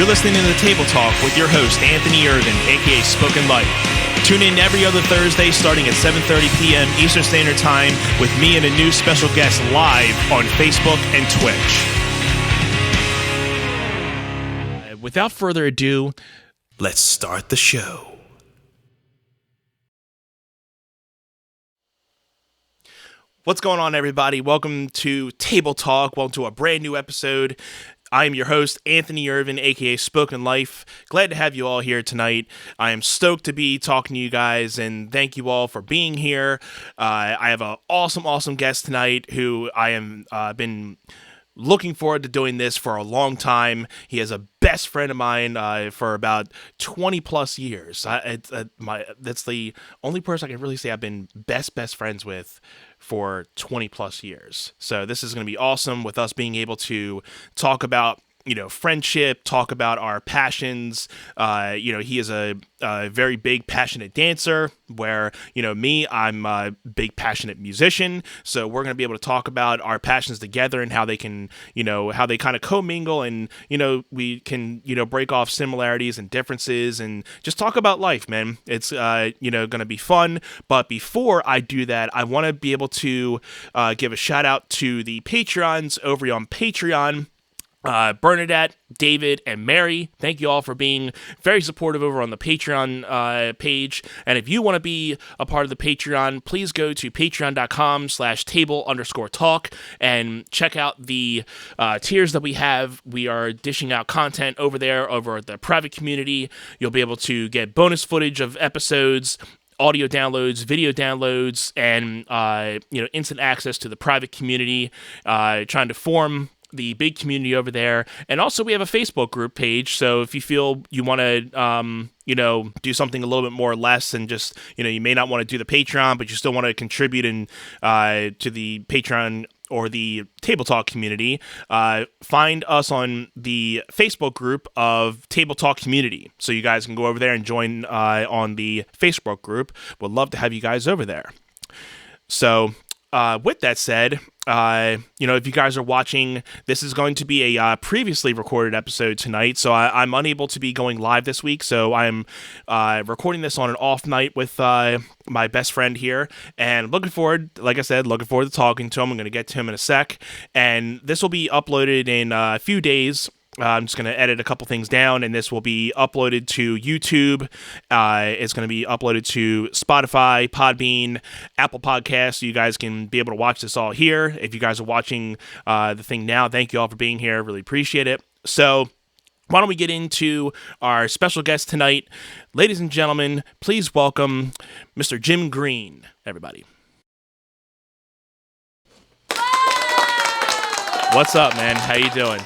You're listening to The Table Talk with your host, Anthony Irvin, aka Spoken Life. Tune in every other Thursday starting at 7:30 p.m. Eastern Standard Time with me and a new special guest live on Facebook and Twitch. Without further ado, let's start the show. What's going on, everybody? Welcome to Table Talk. Welcome to a brand new episode. I am your host, Anthony Irvin, aka Spoken Life. Glad to have you all here tonight. I am stoked to be talking to you guys, and thank you all for being here. I have an awesome guest tonight who I am been looking forward to doing this for a long time. He is a best friend of mine for about 20 plus years. That's the only person I can really say I've been best friends with for 20 plus years. So this is going to be awesome with us being able to talk about, friendship, talk about our passions. He is a very big, passionate dancer where, me, I'm a big, passionate musician. So we're going to be able to talk about our passions together and how they can, how they kind of commingle and, we can, break off similarities and differences and just talk about life, man. It's, going to be fun. But before I do that, I want to be able to give a shout out to the Patreons over on Patreon. Bernadette, David, and Mary, thank you all for being very supportive over on the Patreon page. And if you want to be a part of the Patreon, please go to patreon.com/table_talk and check out the tiers that we have. We are dishing out content over there, over at the private community. You'll be able to get bonus footage of episodes, audio downloads, video downloads, and instant access to the private community. Trying to form the big community over there. And also we have a Facebook group page. So if you feel you want to, do something a little bit more or less and just, you may not want to do the Patreon, but you still want to contribute to the Patreon or the Table Talk community, find us on the Facebook group of Table Talk Community. So you guys can go over there and join on the Facebook group. Would love to have you guys over there. So with that said, if you guys are watching, this is going to be a previously recorded episode tonight, so I'm unable to be going live this week, so I'm recording this on an off night with my best friend here, and looking forward to talking to him. I'm going to get to him in a sec, and this will be uploaded in a few days. I'm just going to edit a couple things down, and this will be uploaded to YouTube. It's going to be uploaded to Spotify, Podbean, Apple Podcasts, so you guys can be able to watch this all here. If you guys are watching the thing now, thank you all for being here. Really appreciate it. So why don't we get into our special guest tonight? Ladies and gentlemen, please welcome Mr. Jim Green, everybody. What's up, man? How you doing?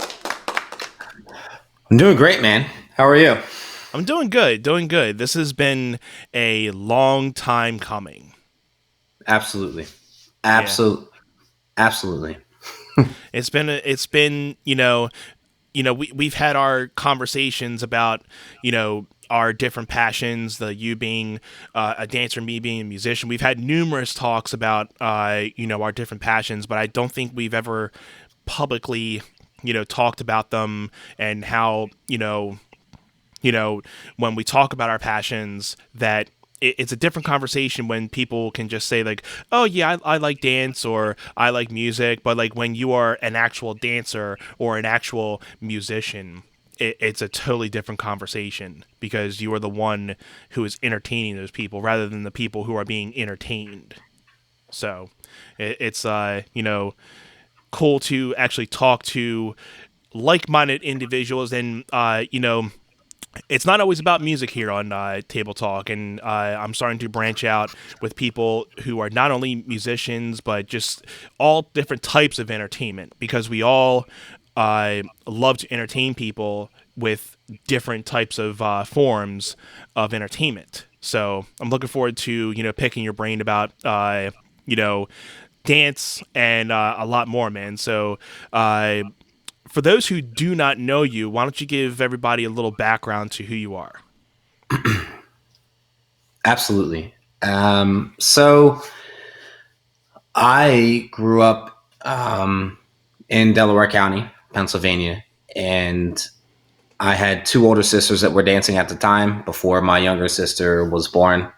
I'm doing great, man. How are you? I'm doing good. This has been a long time coming. Absolutely. It's been, we've had our conversations about, our different passions, you being a dancer, me being a musician. We've had numerous talks about, our different passions, but I don't think we've ever publicly talked about them and how, when we talk about our passions, that it's a different conversation when people can just say like, oh yeah, I like dance or I like music. But like when you are an actual dancer or an actual musician, it's a totally different conversation because you are the one who is entertaining those people rather than the people who are being entertained. So it's, cool to actually talk to like-minded individuals, and it's not always about music here on Table Talk, and I'm starting to branch out with people who are not only musicians but just all different types of entertainment, because we all love to entertain people with different types of forms of entertainment. So I'm looking forward to picking your brain about dance and a lot more, man. So for those who do not know you, why don't you give everybody a little background to who you are? Absolutely. So I grew up in Delaware County, Pennsylvania, and I had two older sisters that were dancing at the time before my younger sister was born,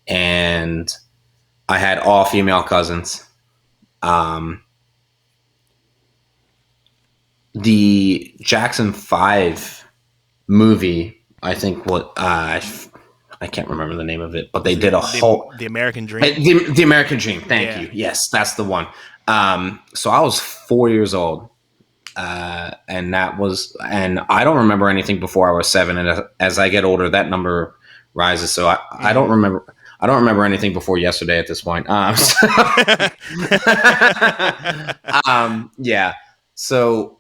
and I had all female cousins. Um, the Jackson 5 movie, I think I can't remember the name of it, but they Is it did a whole the American Dream? the American Dream. Thank Yeah. you. Yes, that's the one. So I was 4 years old, and I don't remember anything before I was seven. And as I get older, that number rises. So I don't remember. I don't remember anything before yesterday at this point. Yeah. So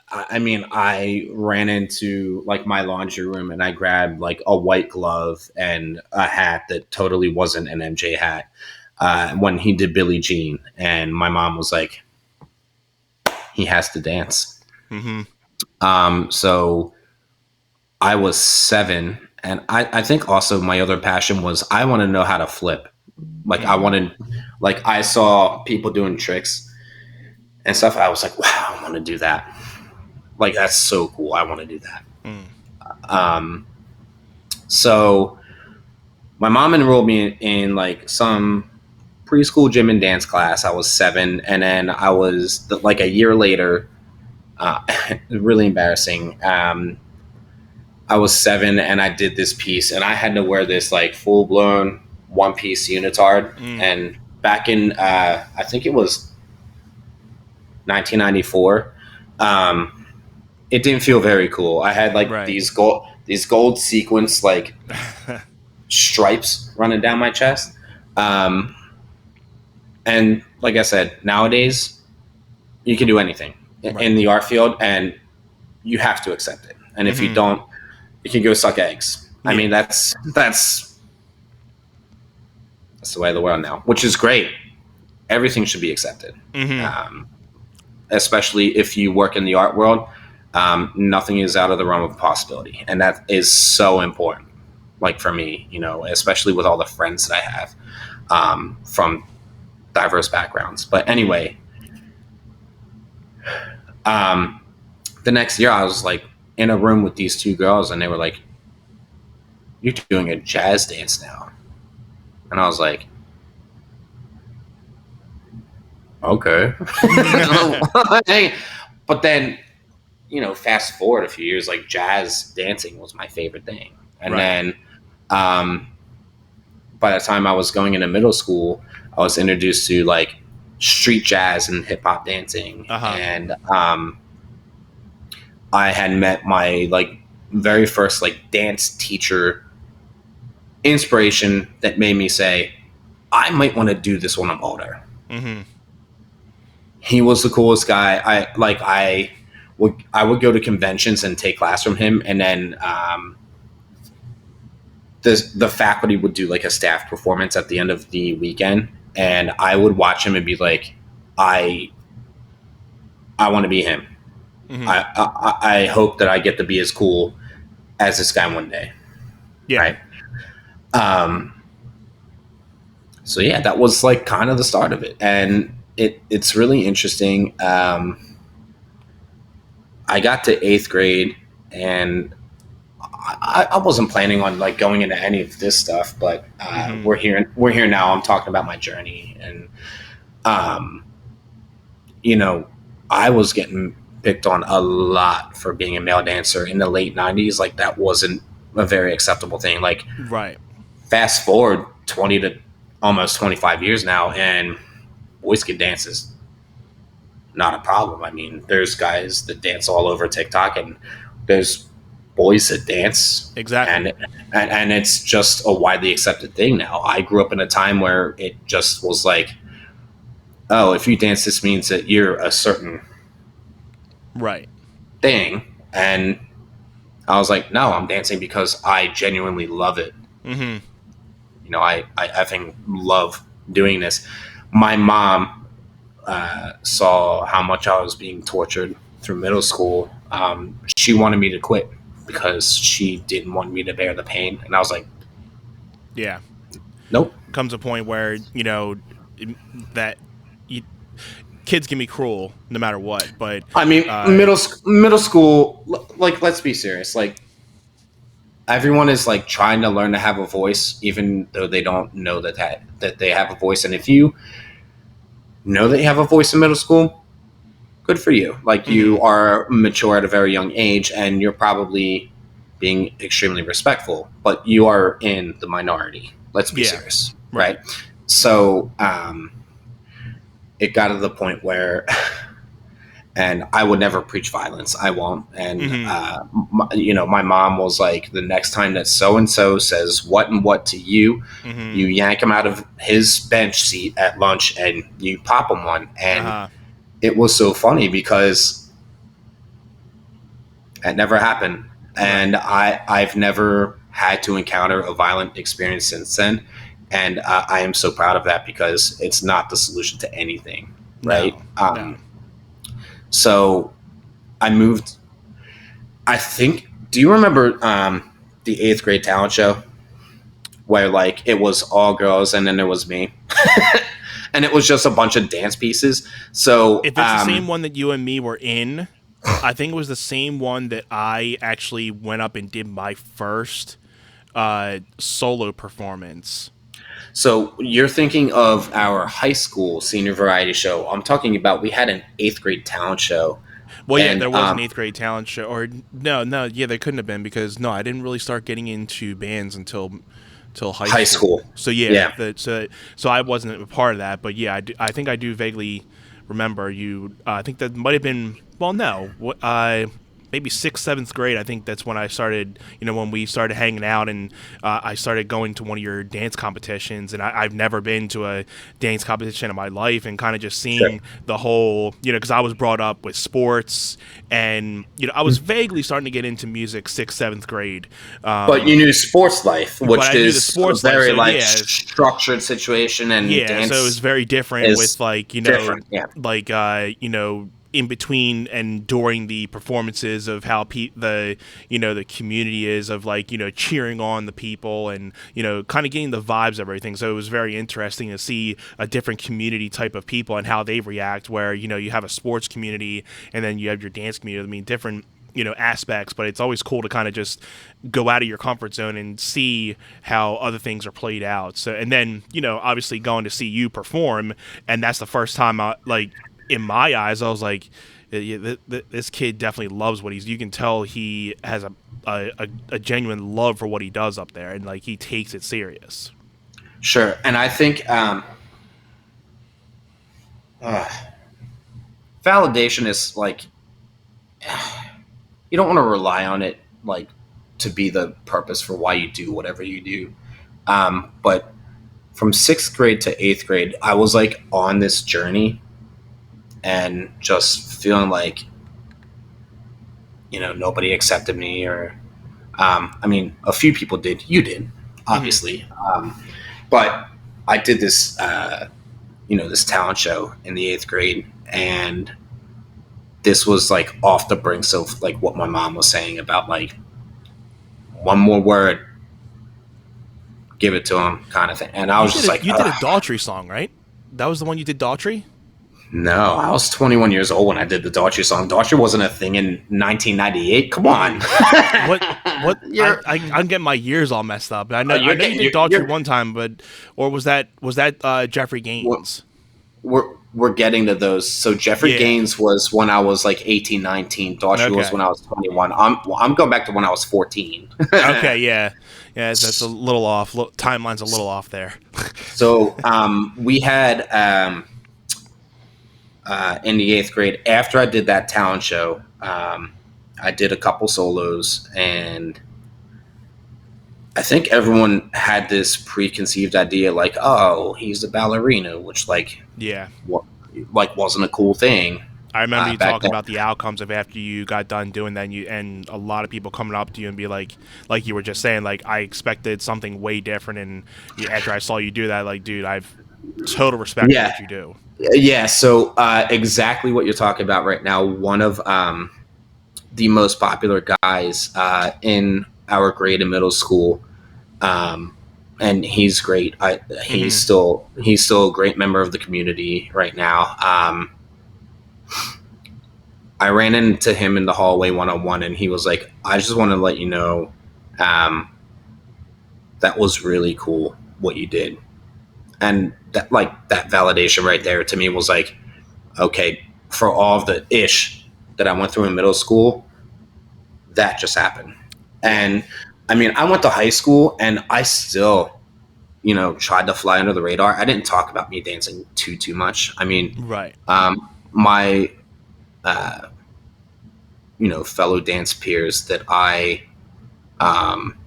I mean, I ran into like my laundry room and I grabbed like a white glove and a hat that totally wasn't an MJ hat when he did Billie Jean. And my mom was like, he has to dance. Mm-hmm. So I was seven. And I think also my other passion was I want to know how to flip. Like I wanted, like I saw people doing tricks and stuff. I was like, wow, I want to do that. Like that's so cool. I want to do that. Um, so my mom enrolled me in like some preschool gym and dance class. I was seven, and then I was like a year later. Really embarrassing. I was seven, and I did this piece, and I had to wear this like full blown one piece unitard. And back in I think it was 1994. It didn't feel very cool. I had like Right. these gold sequence like stripes running down my chest. Um, and like I said, nowadays you can do anything Right. in the art field, and you have to accept it. And if you don't, you can go suck eggs. I mean, that's the way of the world now, which is great. Everything should be accepted, especially if you work in the art world. Nothing is out of the realm of possibility, and that is so important. Like for me, you know, especially with all the friends that I have from diverse backgrounds. But anyway, the next year I was like in a room with these two girls, and they were like, "You're doing a jazz dance now," and I was like, "Okay." But then, you know, fast forward a few years, like jazz dancing was my favorite thing, and then um, by the time I was going into middle school, I was introduced to like street jazz and hip hop dancing, and I had met my like very first like dance teacher inspiration that made me say, I might want to do this when I'm older. He was the coolest guy. I would go to conventions and take class from him, and then the faculty would do like a staff performance at the end of the weekend, and I would watch him and be like, I want to be him. I hope that I get to be as cool as this guy one day. Yeah. Right. So yeah, that was like kind of the start of it, and it's really interesting. I got to eighth grade, and I wasn't planning on like going into any of this stuff, but we're here now. I'm talking about my journey, and you know, I was getting picked on a lot for being a male dancer in the late '90s. Like that wasn't a very acceptable thing. Like fast forward 20 to almost 25 years now, and boys can dance is not a problem. I mean, there's guys that dance all over TikTok, and there's boys that dance, Exactly. and it's just a widely accepted thing now. I grew up in a time where it just was like, oh, if you dance, this means that you're a certain thing, and I was like, no, I'm dancing because I genuinely love it. You know, I think love doing this. My mom saw how much I was being tortured through middle school. She wanted me to quit because she didn't want me to bear the pain, and I was like, yeah. nope. Comes a point where, you know, that you, kids can be cruel no matter what. But I mean, uh, middle school, like, let's be serious. Like, everyone is like trying to learn to have a voice, even though they don't know that they have a voice. And if you know that you have a voice in middle school, good for you. Like, mhm, you are mature at a very young age, and you're probably being extremely respectful, but you are in the minority. Let's be yeah, serious, right, right? So it got to the point where, and I would never preach violence. I won't. And mhm, my mom was like, the next time that so and so says what and what to you, you mhm, yank him out of his bench seat at lunch and you pop him one. And uh-huh, it was so funny because it never happened, right, and I've never had to encounter a violent experience since then, and I am so proud of that because it's not the solution to anything, right? no, no. So I moved. I think. Do you remember the eighth grade talent show where like it was all girls and then there was me, and it was just a bunch of dance pieces? So If it's the same one that you and me were in, I think it was the same one that I actually went up and did my first solo performance. So you're thinking of our high school senior variety show. I'm talking about we had an eighth grade talent show, Well, yeah, and there was an eighth grade talent show, or no, no, yeah, there couldn't have been because no, I didn't really start getting into bands until high high school. school. So yeah, Yeah, so I wasn't a part of that, but yeah, I think I do vaguely remember you. I think that might have been well, no, maybe sixth, seventh grade. I think that's when I started. When we started hanging out, and I started going to one of your dance competitions. And I've never been to a dance competition in my life, and kind of just sure. seeing the whole, because I was brought up with sports, and I was vaguely starting to get into music sixth, seventh grade. But you knew sports life, But which I knew the is a sports life, very so like yeah, structured situation, and yeah, so it was dance very different with is like different. Yeah, in between and during the performances of how the community is of like cheering on the people and kind of getting the vibes of everything. So it was very interesting to see a different community type of people and how they react. Where you have a sports community and then you have your dance community. I mean, different aspects, but it's always cool to kind of just go out of your comfort zone and see how other things are played out. So, and then obviously going to see you perform, and that's the first time like in my eyes I was like, yeah, this kid definitely loves what he's. You can tell he has a genuine love for what he does up there, and like he takes it serious. sure. And I think uh, validation is like you don't want to rely on it like to be the purpose for why you do whatever you do. But from sixth grade to eighth grade, I was like on this journey and just feeling like nobody accepted me, or I mean, a few people did. You did, Hmm. obviously, but I did this this talent show in the eighth grade, and this was like off the brink of like what my mom was saying about like one more word, give it to him, kind of thing. And I You was did just it. like, You did a Daughtry song, right? That was the one you did, Daughtry. no, I was 21 years old when I did the Daughtry song. Daughtry wasn't a thing in 1998. Come on. What what you're I'm getting my years all messed up. I know you're you getting did Daughtry you're one time, but or was that Jeffrey we're, Gaines? we're getting to those. So Jeffrey Yeah. Gaines was when I was like 18, 19. Daughtry was Okay. when I was 21. I'm going back to when I was 14. Okay. Yeah. Yeah. That's a little off. Timeline's a little off there. So we had in the eighth grade, after I did that talent show, I did a couple solos, and I think everyone had this preconceived idea, like, oh, he's a ballerina, which Yeah. what, wasn't a cool thing I remember you back talking then. about the outcomes of after you got done doing that, and a lot of people coming up to you and be like you were just saying, like I expected something way different, and after I saw you do that, like, dude, I've total respect for Yeah, what you do. yeah. So exactly what you're talking about right now. One of the most popular guys in our grade in middle school, um, and he's great. Hmm. He's still a great member of the community right now. I ran into him in the hallway one on one, and he was like, "I just want to let you know, um, that was really cool what you did." And that, like, that validation right there to me was like, okay, for all of the ish that I went through in middle school, that just happened. Yeah. And I mean, I went to high school and I still, tried to fly under the radar. I didn't talk about me dancing too much. I mean, Right. my uh, fellow dance peers that I um,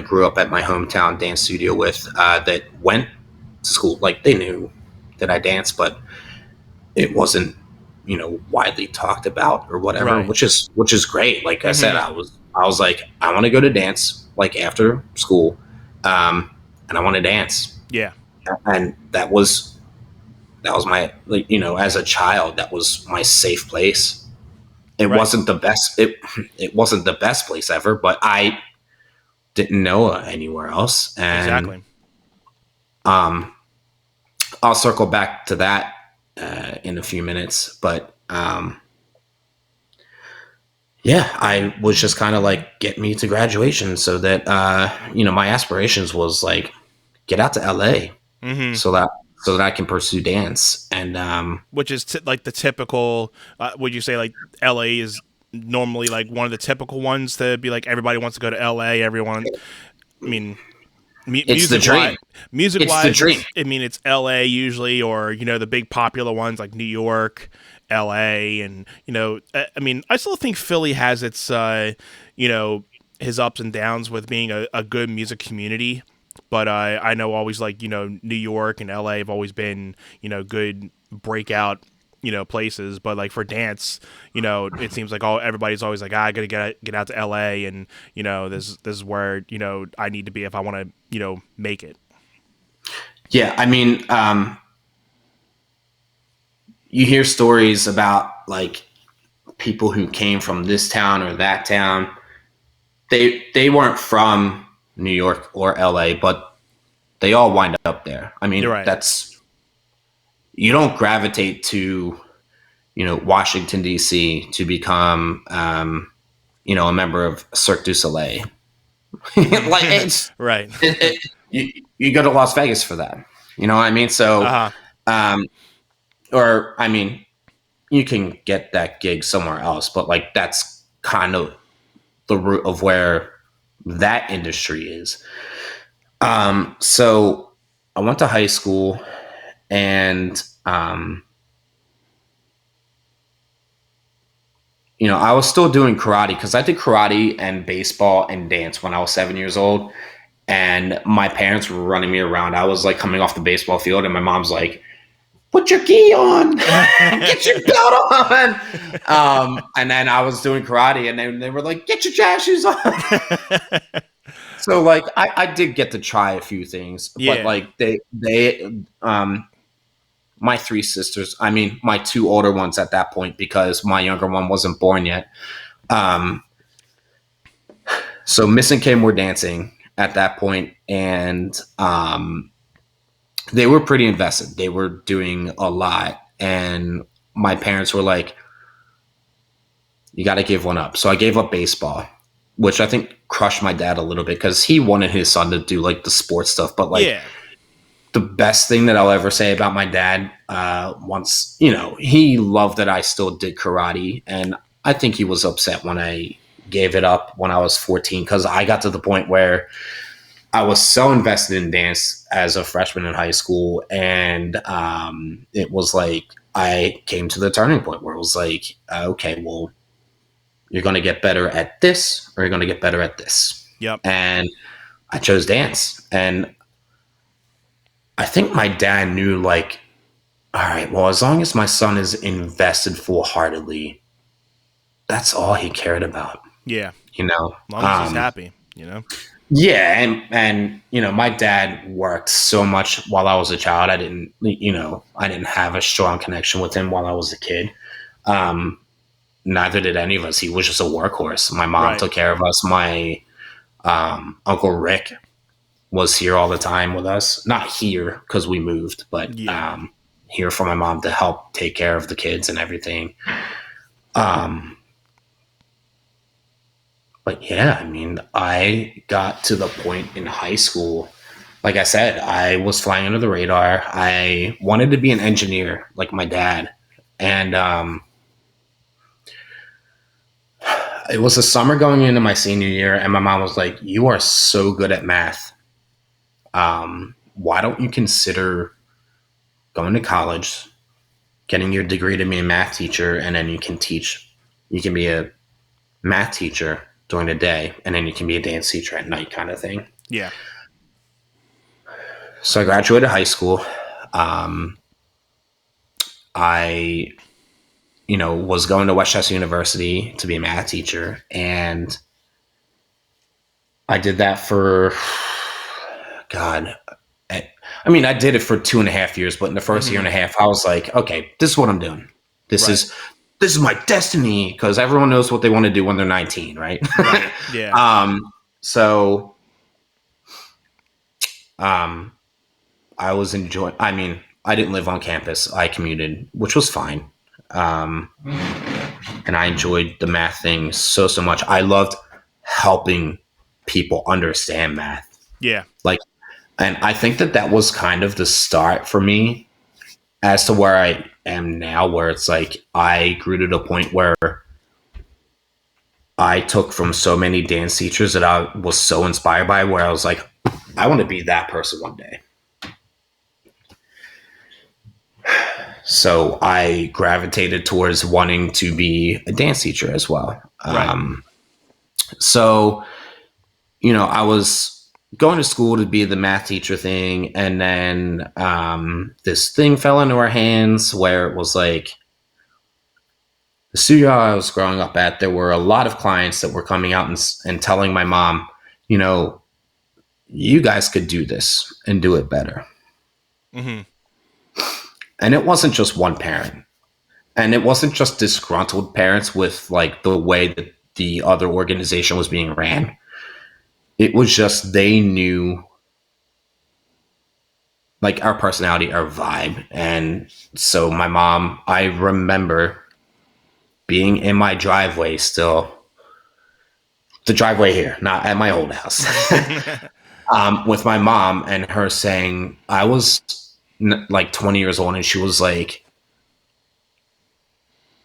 grew up at my hometown dance studio with, that went to school, like, they knew that I danced, but it wasn't, widely talked about or whatever, Right. which is great. Like I said, Mm-hmm. I was like, I want to go to dance, like, after school, and I want to dance. Yeah. And that was my, like, as a child, that was my safe place. It Right. wasn't the best. It wasn't the best place ever, but I didn't know anywhere else. And Exactly. um, I'll circle back to that in a few minutes. But yeah, I was just kind of like, get me to graduation so that my aspirations was like, get out to LA Mm-hmm. so that I can pursue dance. And Which is like the typical. Would you say like LA is normally like one of the typical ones to be like everybody wants to go to LA? Everyone. I mean, it's the dream. music It's the wise, dream. it's LA usually, or the big popular ones like New York, LA, and I mean, I still think Philly has its you know his ups and downs with being a good music community. But I know always like New York and LA have always been good breakout places. But like for dance, it seems like everybody's always like, I gotta get out to LA, and this is where I need to be if I want to make it. Yeah, I mean, you hear stories about, like, people who came from this town or that town. They weren't from New York or LA, but they all wind up there. I You're mean, right. that's you don't gravitate to Washington D.C. to become a member of Cirque du Soleil. Like, Right. you go to Las Vegas for that. You know what I mean? Uh So, huh. um, or I mean, you can get that gig somewhere else, but, like, that's kind of the root of where that industry is. So I went to high school, and I was still doing karate because I did karate and baseball and dance when I was 7 years old. And my parents were running me around. I was like coming off the baseball field, and my mom's like, "Put your gi on, get your belt on." And then I was doing karate, and then they were like, "Get your jazz shoes on." So, like, I did get to try a few things, but, Yeah. like, my three sisters, I mean, my two older ones at that point, because my younger one wasn't born yet. Um, so Miss and Kim were dancing at that point, and they were pretty invested. They were doing a lot, and my parents were like, "You got to give one up." So I gave up baseball, which I think crushed my dad a little bit because he wanted his son to do, like, the sports stuff. But, like, Yeah. the best thing that I'll ever say about my dad, once, he loved that I still did karate. And I think he was upset when I gave it up when I was 14, because I got to the point where I was so invested in dance as a freshman in high school. And it was like, I came to the turning point where it was like, okay, well, you're going to get better at this or you're going to get better at this. Yep. And I chose dance. And I think my dad knew, like, all right, well, as long as my son is invested full heartedly, that's all he cared about, Yeah. you know? As long as he's happy. Yeah. And, my dad worked so much while I was a child. I didn't have a strong connection with him while I was a kid. Um, Neither did any of us. He was just a workhorse. My mom Right. took care of us. My Uncle Rick was here all the time with us. Not here because we moved, but Yeah. here for my mom to help take care of the kids and everything. Um, but yeah, I mean, I got to the point in high school. Like I said, I was flying under the radar. I wanted to be an engineer like my dad. And it was the summer going into my senior year, and my mom was like, "You are so good at math. Why don't you consider going to college, getting your degree to be a math teacher, and then you can teach. You can be a math teacher during the day, and then you can be a dance teacher at night, kind of thing." Yeah. So I graduated high school. I, was going to Westchester University to be a math teacher, and I did that for, God, I did it for 2.5 years, but in the 1st year and a half, I was like, okay, this is what I'm doing. This is my destiny, because everyone knows what they want to do when they're 19, right? Right. Yeah. So I was enjoying. I didn't live on campus. I commuted, which was fine. And I enjoyed the math thing so much. I loved helping people understand math. Yeah. And I think that was kind of the start for me as to where I am now, where it's like I grew to the point where I took from so many dance teachers that I was so inspired by, where I was like, I want to be that person one day. So I gravitated towards wanting to be a dance teacher as well. Right. So, I was going to school to be the math teacher thing. And then this thing fell into our hands where it was like, the studio I was growing up at, there were a lot of clients that were coming out and telling my mom, you guys could do this and do it better. Mm-hmm. And it wasn't just one parent. And it wasn't just disgruntled parents with like the way that the other organization was being ran. It was just they knew like our personality, our vibe. And so my mom, I remember being in my driveway still, the driveway here, not at my old house, with my mom and her saying, I was like 20 years old, and she was like,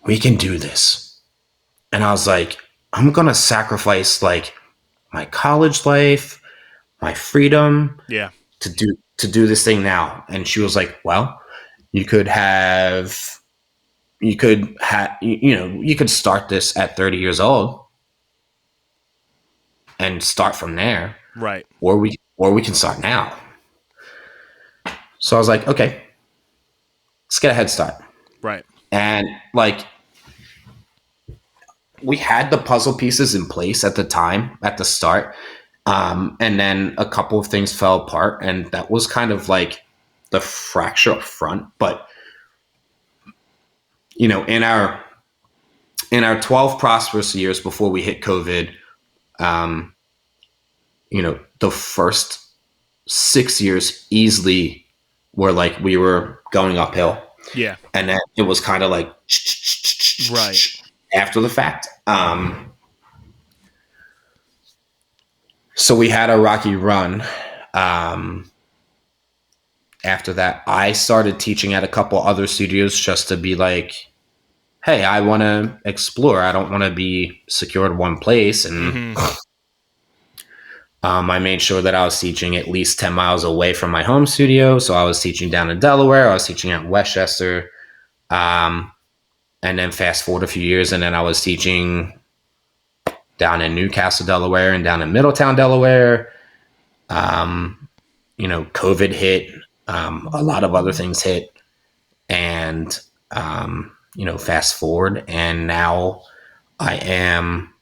we can do this. And I was like, I'm going to sacrifice like my college life, my freedom, Yeah. to do this thing now. And she was like, well, you could start this at 30 years old and start from there. Right. Or we can start now. So I was like, okay, let's get a head start. Right. And like, we had the puzzle pieces in place at the time, at the start. And then a couple of things fell apart, and that was kind of like the fracture up front. But, in our 12 prosperous years before we hit COVID, the first 6 years easily were like we were going uphill. Yeah. And then it was kind of like right after the fact. So we had a rocky run. After that, I started teaching at a couple other studios just to be like, hey, I want to explore. I don't want to be secured one place. And I made sure that I was teaching at least 10 miles away from my home studio. So I was teaching down in Delaware. I was teaching out in Westchester. And then fast forward a few years, and then I was teaching down in Newcastle, Delaware, and down in Middletown, Delaware. COVID hit. A lot of other things hit. And, fast forward, and now I am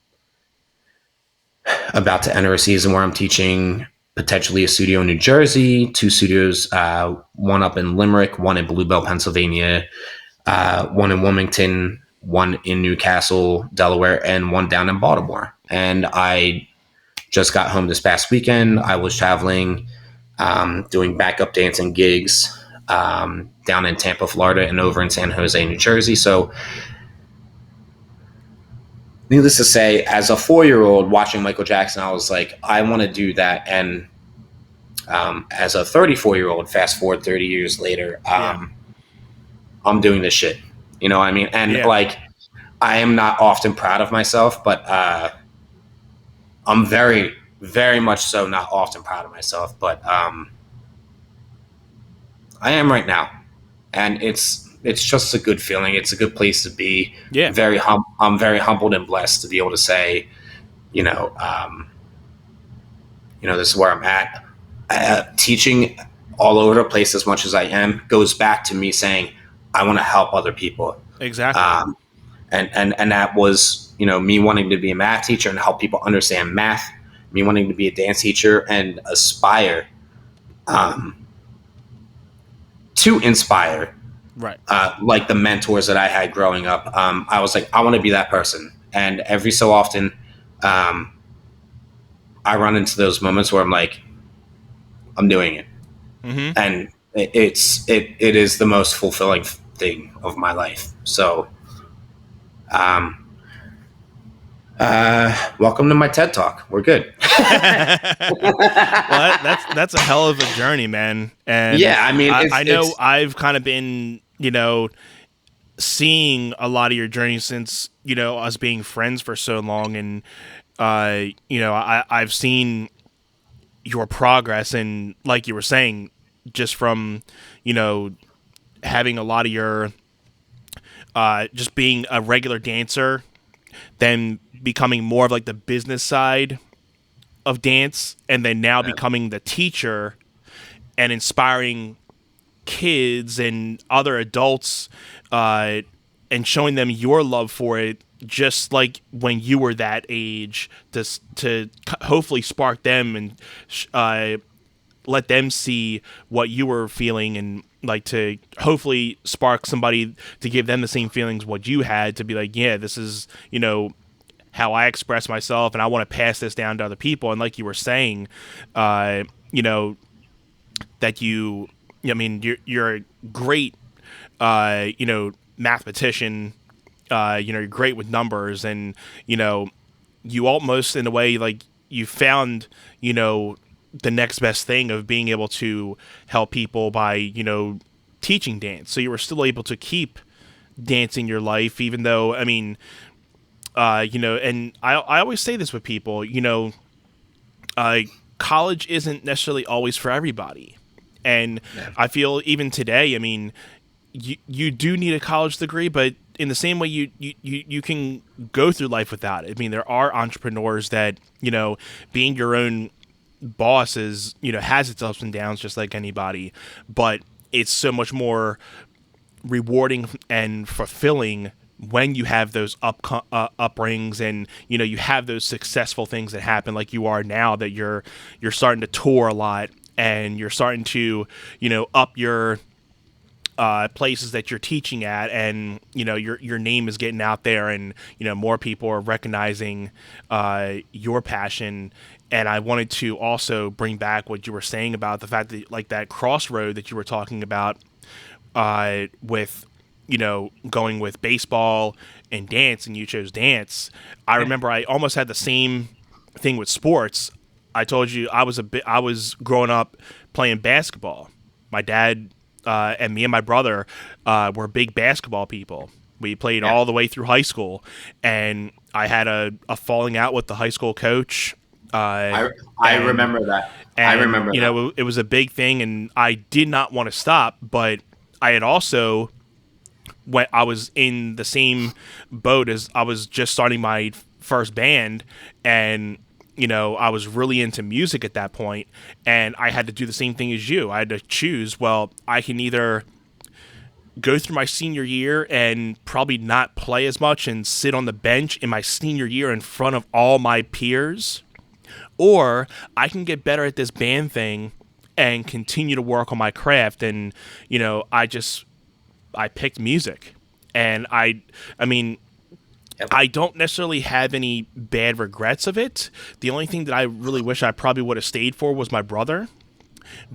about to enter a season where I'm teaching potentially a studio in New Jersey, 2 studios, one up in Limerick, one in Bluebell, Pennsylvania, one in Wilmington, one in Newcastle, Delaware, and one down in Baltimore. And I just got home this past weekend. I was traveling, doing backup dancing gigs down in Tampa, Florida, and over in San Jose, New Jersey. So, needless to say, as a 4-year-old watching Michael Jackson, I was like, I want to do that. And as a 34-year-old, fast forward 30 years later, Yeah. I'm doing this shit. You know what I mean? And Yeah. like, I am not often proud of myself, but I'm very, very much so not often proud of myself. But I am right now, and it's just a good feeling. It's a good place to be. Yeah. I'm very humbled and blessed to be able to say, you know, um, this is where I'm at. Teaching all over the place as much as I am goes back to me saying I want to help other people. Exactly. And that was me wanting to be a math teacher and help people understand math. Me wanting to be a dance teacher and aspire um, to inspire Right. like the mentors that I had growing up. I was like, I want to be that person. And every so often, um, I run into those moments where I'm like, I'm doing it, Mm-hmm. and it is the most fulfilling thing of my life. So, um, welcome to my TED Talk. We're good. Well, that's a hell of a journey, man. And Yeah, I mean, I know it's I've kind of been, seeing a lot of your journey since, us being friends for so long. And, I've seen your progress. And like you were saying, just from, you know, having a lot of your, just being a regular dancer, then becoming more of like the business side of dance, and then now becoming the teacher and inspiring kids and other adults, uh, and showing them your love for it, just like when you were that age, to hopefully spark them and let them see what you were feeling, and like to hopefully spark somebody to give them the same feelings what you had, to be like, yeah, this is how I express myself, and I want to pass this down to other people. And like you were saying, uh, you know that I mean, you're a great, mathematician. You're great with numbers, and you almost, in a way, like you found, the next best thing of being able to help people by, teaching dance. So you were still able to keep dancing your life, even though, I mean, and I always say this with people, uh, college isn't necessarily always for everybody. And yeah. I feel even today, I mean, you do need a college degree, but in the same way you can go through life without it. I mean, there are entrepreneurs that, being your own boss is, has its ups and downs just like anybody, but it's so much more rewarding and fulfilling when you have those uprings, and you have those successful things that happen, like you are now, that you're starting to tour a lot, and you're starting to up your places that you're teaching at, and your name is getting out there, and more people are recognizing your passion. And I wanted to also bring back what you were saying about the fact that, like, that crossroad that you were talking about, with going with baseball and dance, and you chose dance. I remember I almost had the same thing with sports. I told you I was growing up playing basketball. My dad and me and my brother were big basketball people. We played Yeah. all the way through high school, and I had a falling out with the high school coach. I remember that. I And remember that. it was a big thing, and I did not want to stop, but I had also, when I was in the same boat as I was just starting my first band, and I was really into music at that point, and I had to do the same thing as you. I had to choose, well, I can either go through my senior year and probably not play as much and sit on the bench in my senior year in front of all my peers, or I can get better at this band thing and continue to work on my craft. And I picked music, and I mean, Yep. I don't necessarily have any bad regrets of it. The only thing that I really wish I probably would have stayed for was my brother,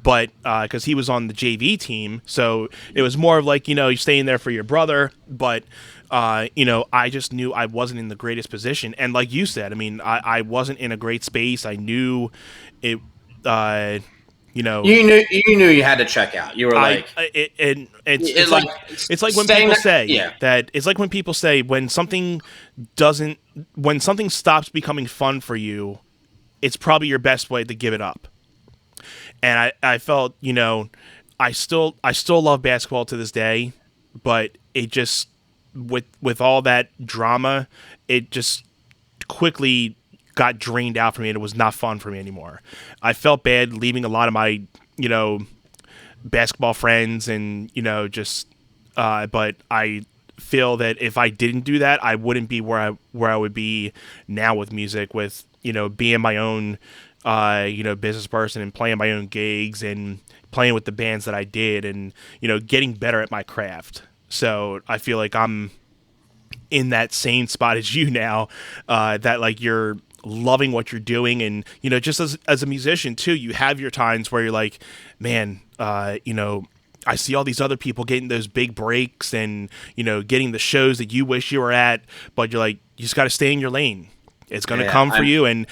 but because he was on the JV team, so it was more of like, you're staying there for your brother. But I just knew I wasn't in the greatest position, and like you said, I mean, I wasn't in a great space. I knew it. Uh, you know, You knew you had to check out. You were I like, it, and it, it's like like when saying people that. say Yeah, that it's like when people say doesn't when something stops becoming fun for you, it's probably your best way to give it up. And I felt, I still love basketball to this day, but it just, with all that drama, it just quickly got drained out for me, and it was not fun for me anymore. I felt bad leaving a lot of my, you know, basketball friends, and just but I feel that if I didn't do that, I wouldn't be where I would be now with music, with being my own business person, and playing my own gigs, and playing with the bands that I did, and getting better at my craft. So I feel like I'm in that same spot as you now, that like you're loving what you're doing, and just as a musician too, you have your times where you're like, man, I see all these other people getting those big breaks, and getting the shows that you wish you were at, but you're like, you just got to stay in your lane. It's going to yeah. come for you. And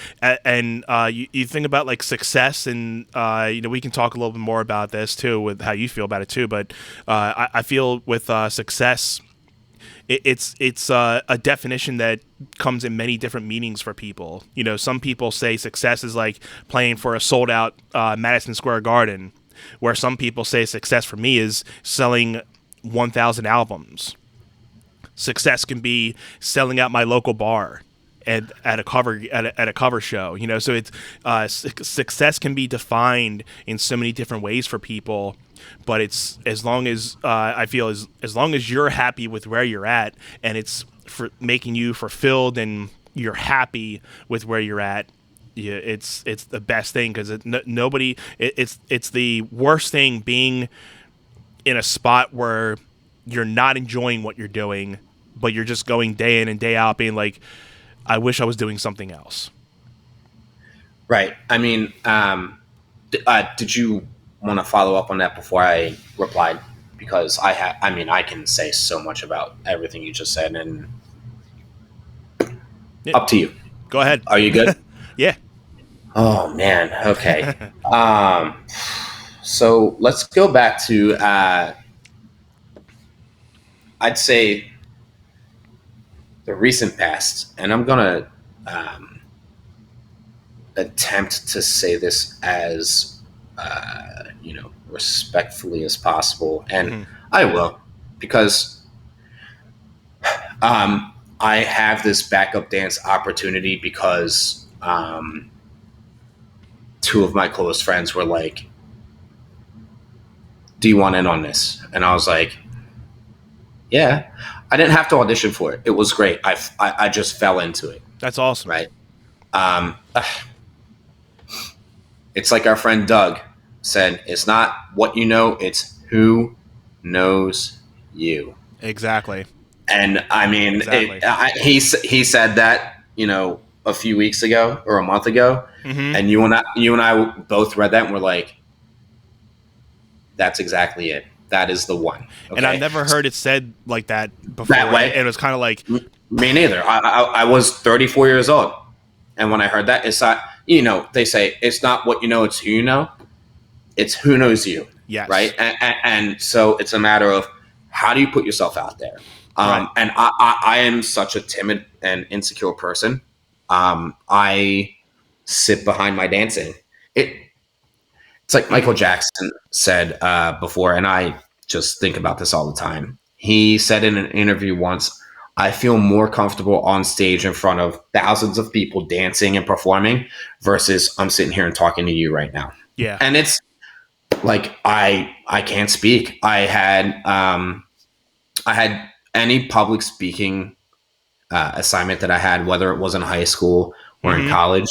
you think about like success, and we can talk a little bit more about this too, with how you feel about it too, but I feel with success, it's a definition that comes in many different meanings for people. Some people say success is like playing for a sold out Madison Square Garden, where some people say success for me is selling 1,000 albums. Success can be selling out my local bar at a cover show. So it's success can be defined in so many different ways for people. But it's, as long as I feel, as long as you're happy with where you're at, and it's for making you fulfilled, and you're happy with where you're at, yeah, it's the best thing, because it's the worst thing being in a spot where you're not enjoying what you're doing, but you're just going day in and day out being like, I wish I was doing something else. right. I mean, did you want to follow up on that before I replied? Because I mean, I can say so much about everything you just said, and Yeah, up to you. go ahead. Are you good? Yeah. Oh man. Okay. So let's go back to I'd say the recent past, and I'm gonna um, attempt to say this as respectfully as possible, and Hmm. I will, because I have this backup dance opportunity because two of my close friends were like, "Do you want in on this?" And I was like, "Yeah." I didn't have to audition for it. It was great. I just fell into it. That's awesome. Right. Um, it's like our friend Doug said, it's not what you know, it's who knows you. Exactly. And I mean, Exactly. he said that, a few weeks ago or a month ago, Hmm. and you and I both read that and were like, that's exactly it. That is the one. And I've Okay. never heard it said like that before. That And way. it was kind of like, Me neither. I was 34 years old. And when I heard that, it's not, they say it's not what you know, it's who you know. It's who knows you. Right. yes. And so it's a matter of how do you put yourself out there? Right. And I am such a timid and insecure person. I sit behind my dancing. It's like Michael Hmm. Jackson said before, and I just think about this all the time. He said in an interview once, I feel more comfortable on stage in front of thousands of people dancing and performing versus I'm sitting here and talking to you right now. Yeah. And it's like I can't speak. I had any public speaking assignment that I had, whether it was in high school or in Hmm. college.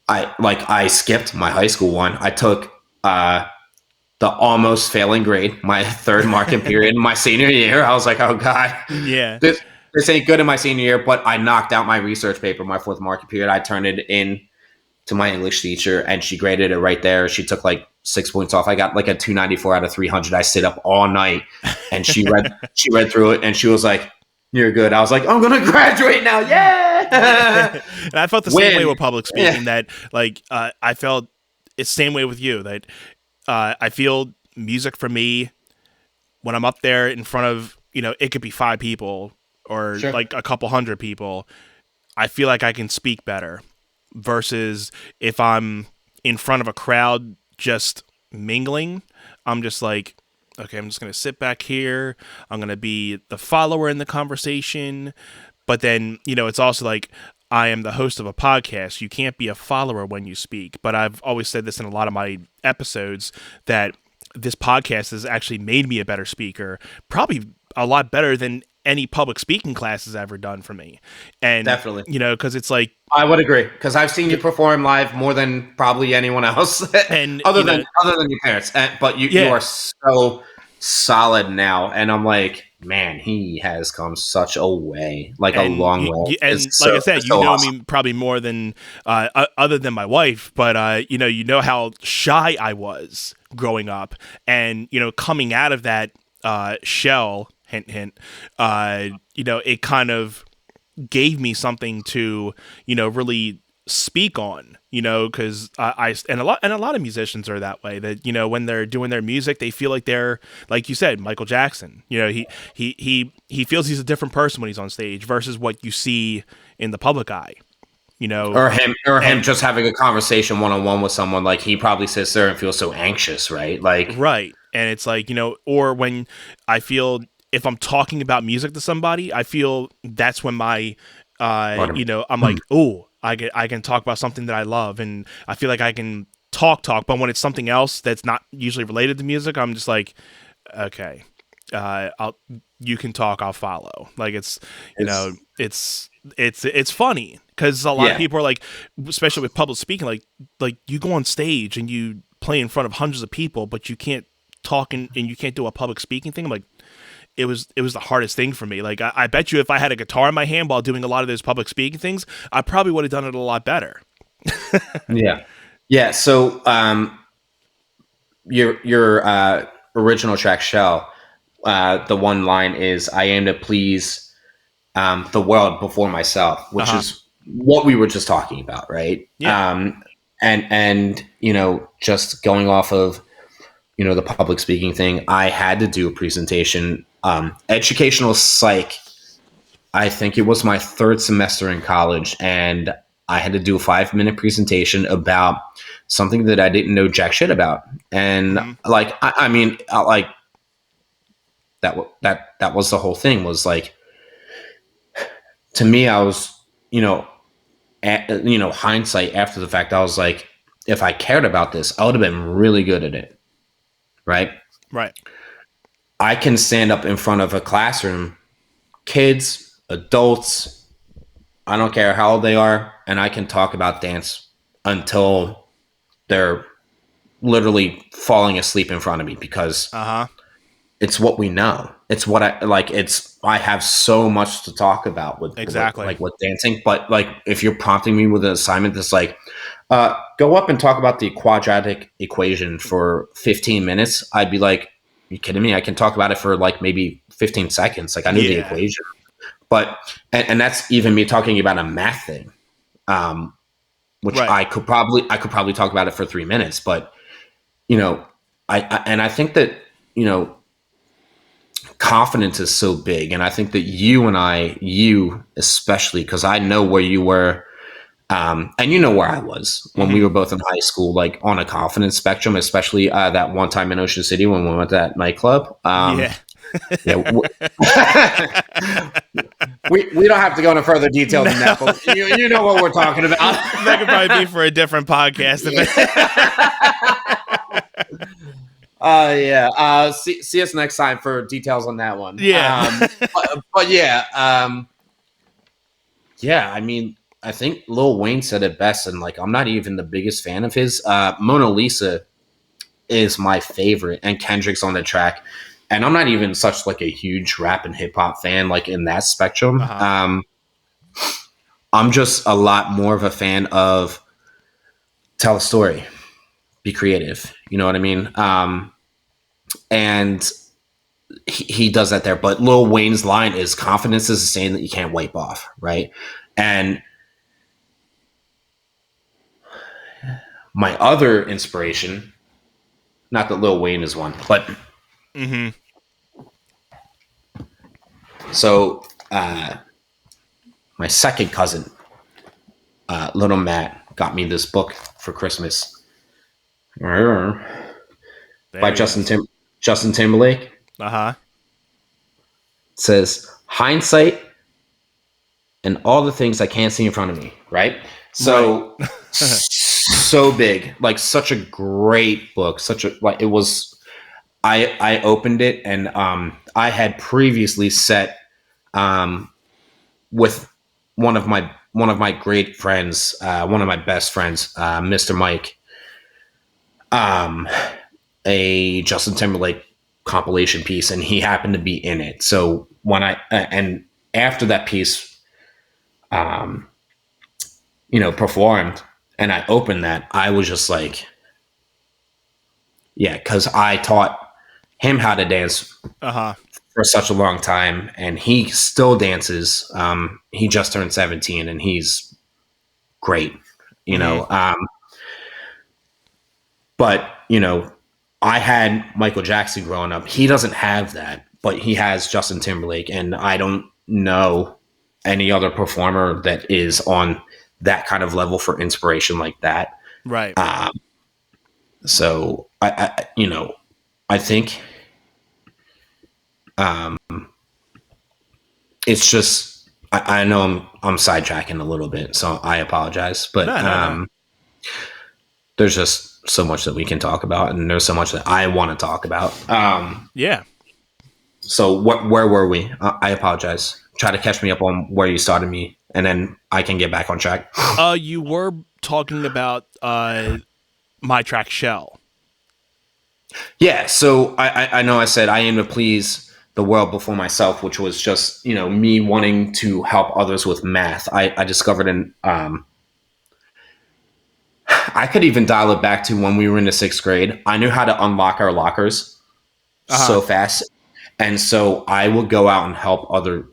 I skipped my high school one. I took the almost failing grade, my third marking period, my senior year. I was like, oh god, Yeah. this ain't good in my senior year. But I knocked out my research paper, my fourth marking period. I turned it in to my English teacher, and she graded it right there. She took like 6 points off. I got like a 294 out of 300. I stayed up all night, and she read through it, and she was like, "You're good." I was like, "I'm gonna graduate now, yeah!" And I felt the same way with public speaking. That like I felt it's the same way with you. That I feel music for me when I'm up there in front of, it could be 5 people or Sure. like a couple hundred people. I feel like I can speak better versus if I'm in front of a crowd just mingling. I'm just like, okay, I'm just going to sit back here. I'm going to be the follower in the conversation. But then, it's also like I am the host of a podcast. You can't be a follower when you speak. But I've always said this in a lot of my episodes that this podcast has actually made me a better speaker, probably a lot better than any public speaking class has ever done for me. And Definitely. because it's like, I would agree, because I've seen you perform live more than probably anyone else, and other than your parents. But you are so solid now, and I'm like, man, he has come such a way, like a long way. And like I said, me probably more than other than my wife, but you know how shy I was growing up, and coming out of that shell, hint hint, it kind of gave me something to really speak on, because a lot of musicians are that way, that when they're doing their music, they feel like they're, like you said, Michael Jackson. He feels he's a different person when he's on stage versus what you see in the public eye. Or him just having a conversation one-on-one with someone, like he probably sits there and feels so anxious, right? Like, right. And it's like, or when I feel, if I'm talking about music to somebody, I feel that's when my I'm like, oh, I can talk about something that I love, and I feel like I can talk, but when it's something else that's not usually related to music, I'm just like, okay, you can talk, I'll follow. Like it's funny because a lot of people are like, especially with public speaking, like you go on stage and you play in front of hundreds of people, but you can't talk and you can't do a public speaking thing. I'm like, it was the hardest thing for me. Like I bet you if I had a guitar in my hand while doing a lot of those public speaking things, I probably would have done it a lot better. Yeah. So your original track, Shell, the one line is, "I aim to please the world before myself," which is what we were just talking about, right? Yeah. And just going off of the public speaking thing, I had to do a presentation, educational psych. I think it was my 3rd semester in college, and I had to do a 5-minute presentation about something that I didn't know jack shit about. And like, I mean, like that was the whole thing, was like, to me, I was, hindsight after the fact, I was like, if I cared about this, I would have been really good at it. Right. I can stand up in front of a classroom, kids, adults, I don't care how old they are, and I can talk about dance until they're literally falling asleep in front of me, because it's what we know. It's what I like. I have so much to talk about with dancing. But like, if you're prompting me with an assignment that's like, go up and talk about the quadratic equation for 15 minutes, I'd be like, are you kidding me? I can talk about it for like maybe 15 seconds. Like, I knew the equation. But and that's even me talking about a math thing, which I could probably talk about it for 3 minutes. But I think that confidence is so big, and I think that you especially, because I know where you were, and where I was when we were both in high school, like on a confidence spectrum, especially that one time in Ocean City when we went to that nightclub. We don't have to go into further detail than that, but you know what we're talking about. That could probably be for a different podcast. See us next time for details on that one. I mean, I think Lil Wayne said it best, and like, I'm not even the biggest fan of his. Mona Lisa is my favorite, and Kendrick's on the track. And I'm not even such like a huge rap and hip hop fan, like in that spectrum. I'm just a lot more of a fan of tell a story, be creative. You know what I mean? And he does that there. But Lil Wayne's line is confidence is a saying that you can't wipe off, right? And my other inspiration, not that Lil Wayne is one, but Mm-hmm. so my second cousin, little Matt, got me this book for Christmas by There he is. Justin Timberlake. Uh-huh. It says hindsight and all the things I can't see in front of me. Right. Right. So so big, like such a great book. Such a like it was. I opened it and I had previously set with one of my great friends, one of my best friends, Mr. Mike, um, a Justin Timberlake compilation piece, and he happened to be in it. So when I and after that piece, um, performed, and I opened that, I was just like, yeah, because I taught him how to dance Uh-huh. for such a long time, and he still dances. He just turned 17, and he's great, you Mm-hmm. know. But I had Michael Jackson growing up. He doesn't have that, but he has Justin Timberlake, and I don't know any other performer that is on that kind of level for inspiration like that. Right. Um, so I think um, it's just I know I'm sidetracking a little bit, so I apologize, but No, no, no. there's just so much that we can talk about, and there's so much that I want to talk about. Yeah. So where were we? I apologize. Try to catch me up on where you started me, and then I can get back on track. You were talking about my track Shell. Yeah. So I know I said I aim to please the world before myself, which was just me wanting to help others with math. I discovered I could even dial it back to when we were in the sixth grade. I knew how to unlock our lockers Uh-huh. so fast. And so I would go out and help other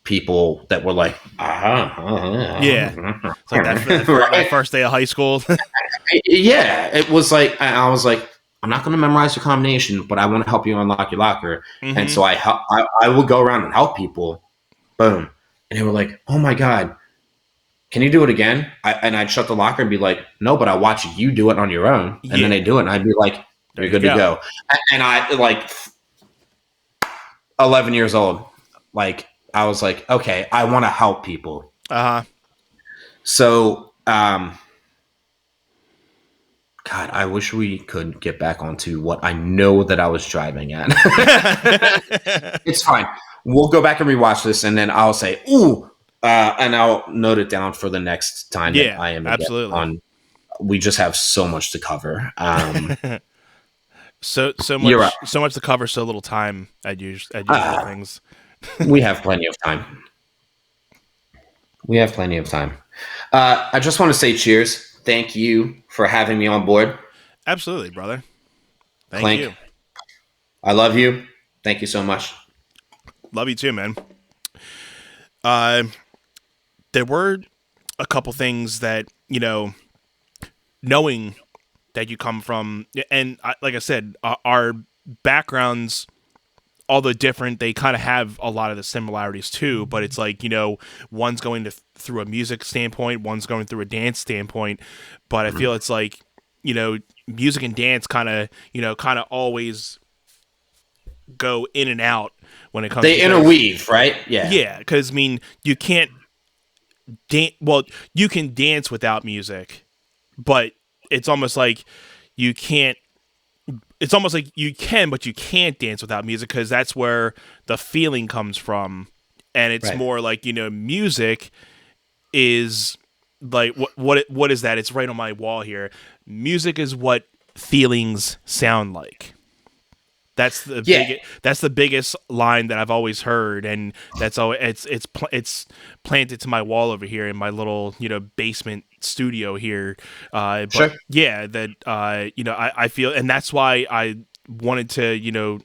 people that were like, Yeah. It's like that right? first day of high school. Yeah, it was like, I was like, I'm not going to memorize your combination, but I want to help you unlock your locker. And Mm-hmm. so I would go around and help people. Boom. And they were like, oh my God, can you do it again? And I'd shut the locker and be like, no, but I watch you do it on your own. And then they Yeah. do it. And I'd be like, There you're you good to go. go. And I, like 11 years old, like, I was like, okay, I want to help people. Uh-huh. So, God, I wish we could get back onto what I know that I was driving at. It's fine. We'll go back and rewatch this, and then I'll say, ooh, and I'll note it down for the next time that Yeah, I am again absolutely. on. We just have so much to cover. So You're right. much to cover, so little time at usual Uh, things. we have plenty of time. We have plenty of time. I just want to say cheers. Thank you for having me on board. Absolutely, brother. Thank Clink, you. I love you. Thank you so much. Love you too, man. Uh, there were a couple things that, knowing that you come from, and like I said, our backgrounds, although different, they kind of have a lot of the similarities too. But it's like, one's going through a music standpoint, one's going through a dance standpoint. But I feel it's like, music and dance kind of always go in and out when it comes They because interweave, right? Yeah. yeah, because I mean you can't well, you can dance without music, but it's almost like you can't. It's almost like you can, but you can't dance without music because that's where the feeling comes from, and it's Right. more like music is like what is that? It's right on my wall here. Music is what feelings sound like. Yeah, that's the biggest line that I've always heard, and that's all. It's planted to my wall over here in my little basement studio here. But sure. yeah, that I feel, and that's why I wanted to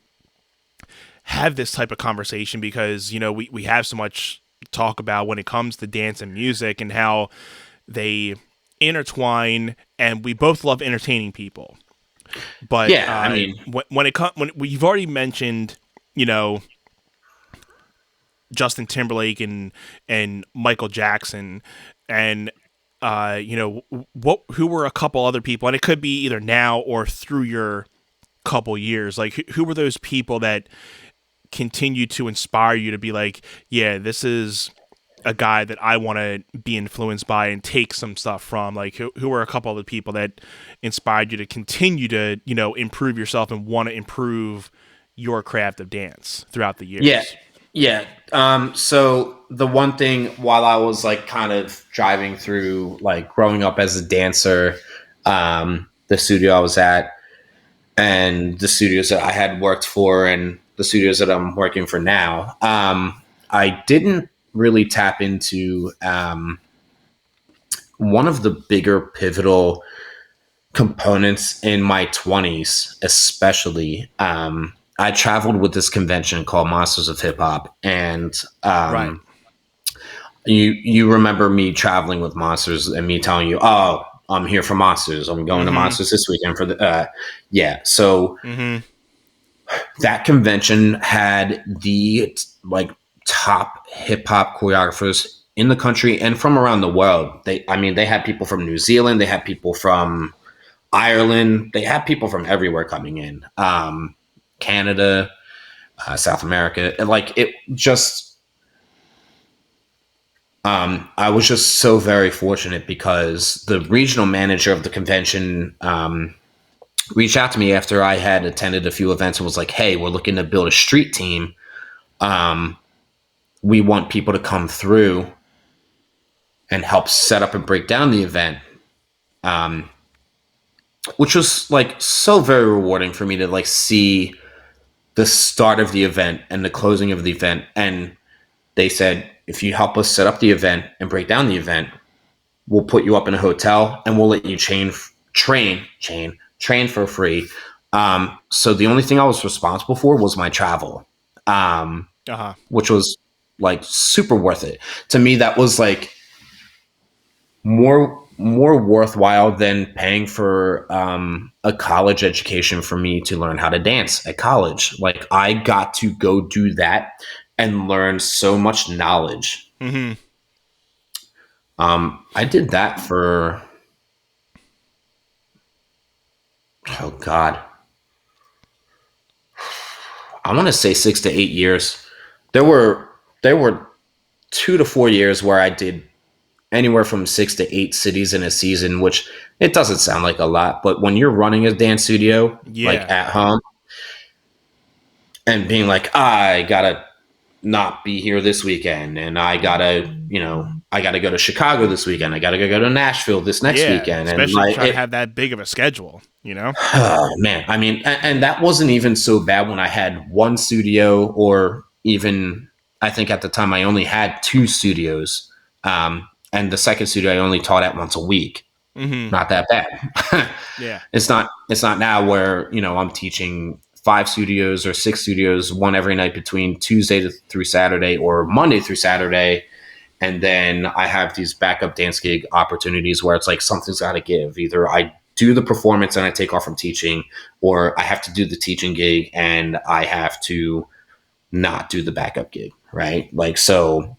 have this type of conversation, because we have so much talk about when it comes to dance and music and how they intertwine, and we both love entertaining people. But Yeah, I mean, when you've already mentioned, you know, Justin Timberlake and Michael Jackson, and what who were a couple other people, and it could be either now or through your couple years, like who were those people that continue to inspire you to be like, yeah, this is a guy that I want to be influenced by and take some stuff from? Like, who are a couple of the people that inspired you to continue to, improve yourself and want to improve your craft of dance throughout the yeah, years? yeah. So the one thing while I was like kind of driving through, like growing up as a dancer, the studio I was at, and the studios that I had worked for, and the studios that I'm working for now, I didn't really tap into one of the bigger pivotal components in my 20s, especially. I traveled with this convention called Monsters of Hip Hop, and Right. you remember me traveling with Monsters and me telling you, "Oh, I'm here for Monsters. I'm going to Mm-hmm. Monsters this weekend for the." Yeah, so Mm-hmm. that convention had the like top hip hop choreographers in the country and from around the world. I mean, they had people from New Zealand, they had people from Ireland, they had people from everywhere coming in. Canada, South America, and like it just. I was just so very fortunate because the regional manager of the convention reached out to me after I had attended a few events and was like, "Hey, we're looking to build a street team. Um, we want people to come through and help set up and break down the event," um, which was like so very rewarding for me to like see the start of the event and the closing of the event. And they said, if you help us set up the event and break down the event, we'll put you up in a hotel and we'll let you train for free. So the only thing I was responsible for was my travel, Uh-huh. which was like super worth it to me. That was like more worthwhile than paying for a college education for me to learn how to dance at college. Like I got to go do that and learn so much knowledge. Mm-hmm. I did that for, oh God, I want to say 6 to 8 years. There were 2 to 4 years where I did anywhere from 6 to 8 cities in a season, which it doesn't sound like a lot, but when you're running a dance studio like Yeah. at home and being like, I gotta not be here this weekend, and I gotta go to Chicago this weekend, I gotta go to Nashville this next Yeah. weekend, and Especially like trying to it. have that big of a schedule, Oh man, I mean, and that wasn't even so bad when I had one studio, or even I think at the time I only had two studios, and the second studio I only taught at once a week. Mm-hmm. Not that bad. Yeah. It's not now where I'm teaching five studios or six studios, one every night between through Saturday or Monday through Saturday, and then I have these backup dance gig opportunities where it's like something's got to give. Either I do the performance and I take off from teaching, or I have to do the teaching gig and I have to not do the backup gig, right? Like, so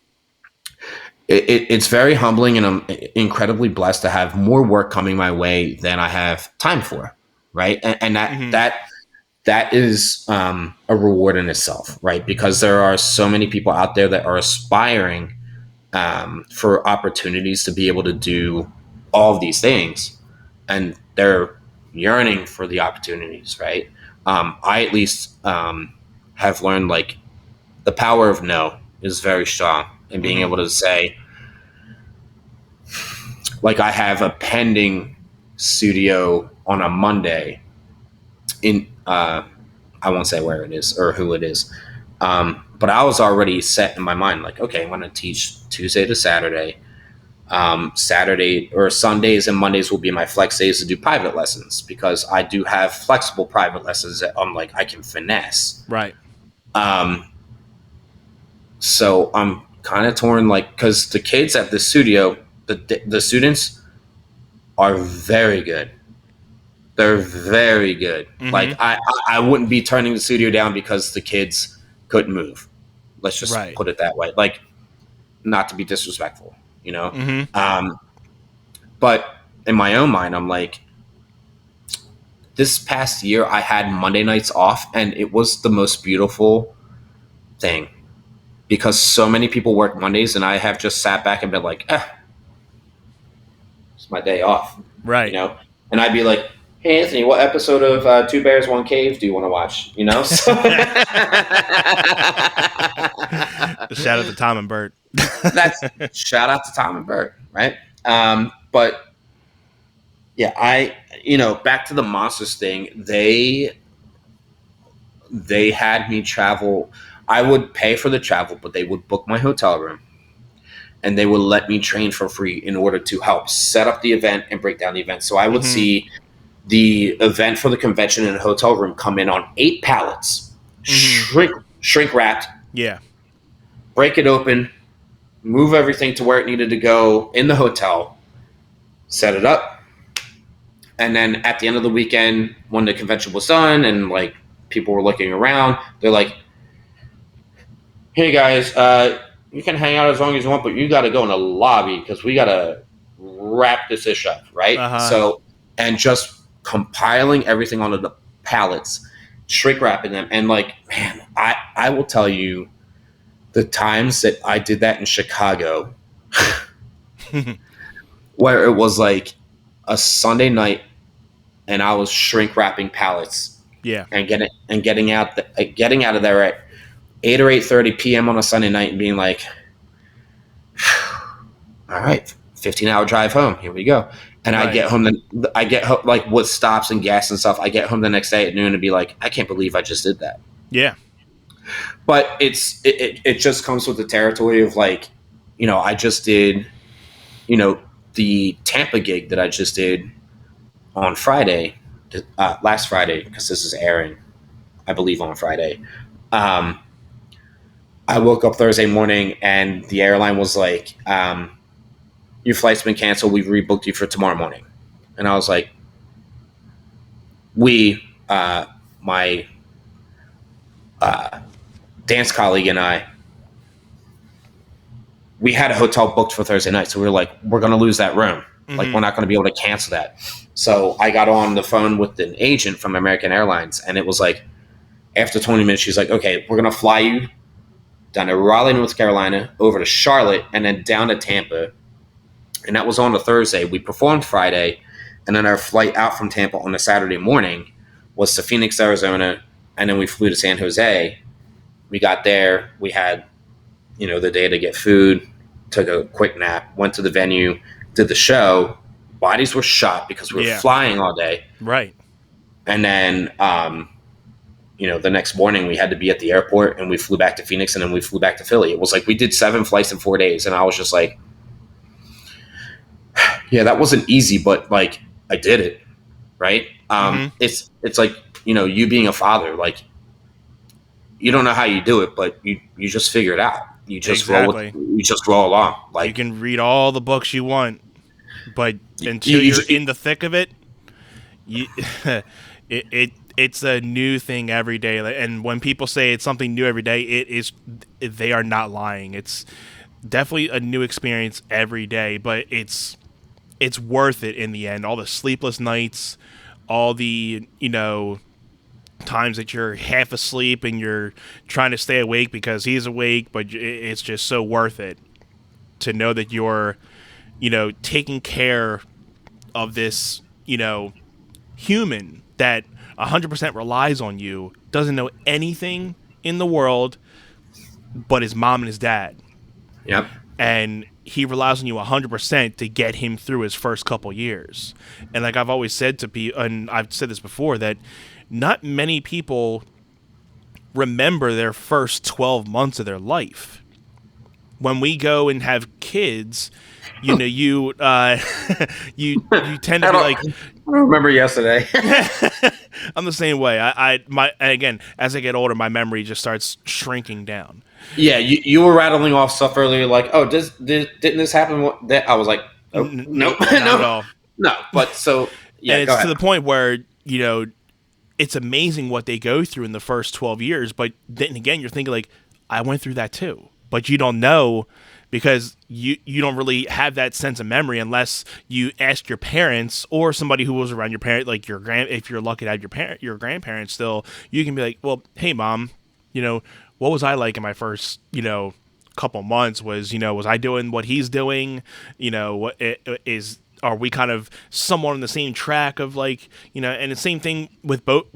it's very humbling, and I'm incredibly blessed to have more work coming my way than I have time for, right? And Mm-hmm. that is a reward in itself, right? Because there are so many people out there that are aspiring for opportunities to be able to do all of these things, and they're yearning for the opportunities, right? I at least have learned like the power of no is very strong, and being Mm-hmm. able to say, like, I have a pending studio on a Monday in I won't say where it is or who it is. But I was already set in my mind, like, okay, I'm going to teach Tuesday to Saturday. Saturday or Sundays and Mondays will be my flex days to do private lessons because I do have flexible private lessons that I'm like, I can finesse. Right. So I'm kind of torn, like, because the kids at the studio, the students are very good. They're very good. Like Mm-hmm. I wouldn't be turning the studio down because the kids couldn't move. Let's just Right. put it that way. Like, not to be disrespectful, you know. Mm-hmm. Um, but in my own mind, I'm like, this past year I had Monday nights off, and it was the most beautiful thing because so many people work Mondays, and I have just sat back and been like, it's my day off, you Right. know? And I'd be like, hey, Anthony, what episode of Two Bears, One Cave do you want to watch? You know? So Shout out to Tom and Bert. that's shout out to Tom and Bert, right? But yeah, back to the Monsters thing, they had me travel. I would pay for the travel, but they would book my hotel room and they would let me train for free in order to help set up the event and break down the event. So I would Mm-hmm. see the event for the convention in a hotel room come in on 8 pallets, Mm-hmm. shrink wrapped, Yeah. break it open, move everything to where it needed to go in the hotel, set it up. And then at the end of the weekend, when the convention was done and like people were looking around, they're like, hey guys, you can hang out as long as you want, but you got to go in the lobby because we got to wrap this ish up, right? Uh-huh. So, and just compiling everything onto the pallets, shrink wrapping them, and like, man, I will tell you the times that I did that in Chicago, where it was like a Sunday night, and I was shrink wrapping pallets Yeah. and getting out of there at 8 or 8:30 p.m. on a Sunday night and being like, all right, 15-hour drive home. Here we go. And I Right. get home. I get home, like with stops and gas and stuff. I get home the next day at noon and be like, I can't believe I just did that. Yeah. But it just comes with the territory of like, I just did, the Tampa gig that I just did on Friday, last Friday, because this is airing, I believe, on Friday. I woke up Thursday morning and the airline was like, your flight's been canceled. We've rebooked you for tomorrow morning. And I was like, my dance colleague and I, we had a hotel booked for Thursday night. So we were like, we're going to lose that room. Like, Mm-hmm. we're not going to be able to cancel that. So I got on the phone with an agent from American Airlines. And it was like, after 20 minutes, she's like, okay, we're going to fly you down to Raleigh, North Carolina, over to Charlotte, and then down to Tampa. And that was on a Thursday. We performed Friday. And then our flight out from Tampa on a Saturday morning was to Phoenix, Arizona. And then we flew to San Jose. We got there. We had, the day to get food, took a quick nap, went to the venue, did the show. Bodies were shot because we were Yeah. flying all day. Right. And then, the next morning we had to be at the airport and we flew back to Phoenix and then we flew back to Philly. It was like we did 7 flights in 4 days. And I was just like, yeah, that wasn't easy, but like I did it. Right. Mm-hmm. It's like, you being a father, like you don't know how you do it, but you just figure it out. You just Exactly. you just roll along. You Like can read all the books you want, but until you you're in the thick of it, you, it's a new thing every day. And when people say it's something new every day, it is. They are not lying. It's definitely a new experience every day, but it's worth it in the end. All the sleepless nights, all the times that you're half asleep and you're trying to stay awake because he's awake, but it's just so worth it to know that you're taking care of this human that 100% relies on you, doesn't know anything in the world but his mom and his dad, Yep. and he relies on you 100% to get him through his first couple years. And like I've always said to people, and I've said this before, that not many people remember their first 12 months of their life. When we go and have kids, you tend to I be don't, like, I don't remember yesterday. I'm the same way. And again, as I get older, my memory just starts shrinking down. Yeah, you were rattling off stuff earlier, like, oh, didn't this happen? That I was like, oh, nope, Nope, not at no, all. no. But so And yeah, go it's to ahead. the point where it's amazing what they go through in the first 12 years. But then again, you're thinking like, I went through that too, but you don't know because you don't really have that sense of memory unless you ask your parents or somebody who was around your parent, like if you're lucky to have your grandparents still, you can be like, well, hey mom, what was I like in my first, couple months? Was I doing what he's doing? What is are we kind of somewhat on the same track of like, and the same thing with both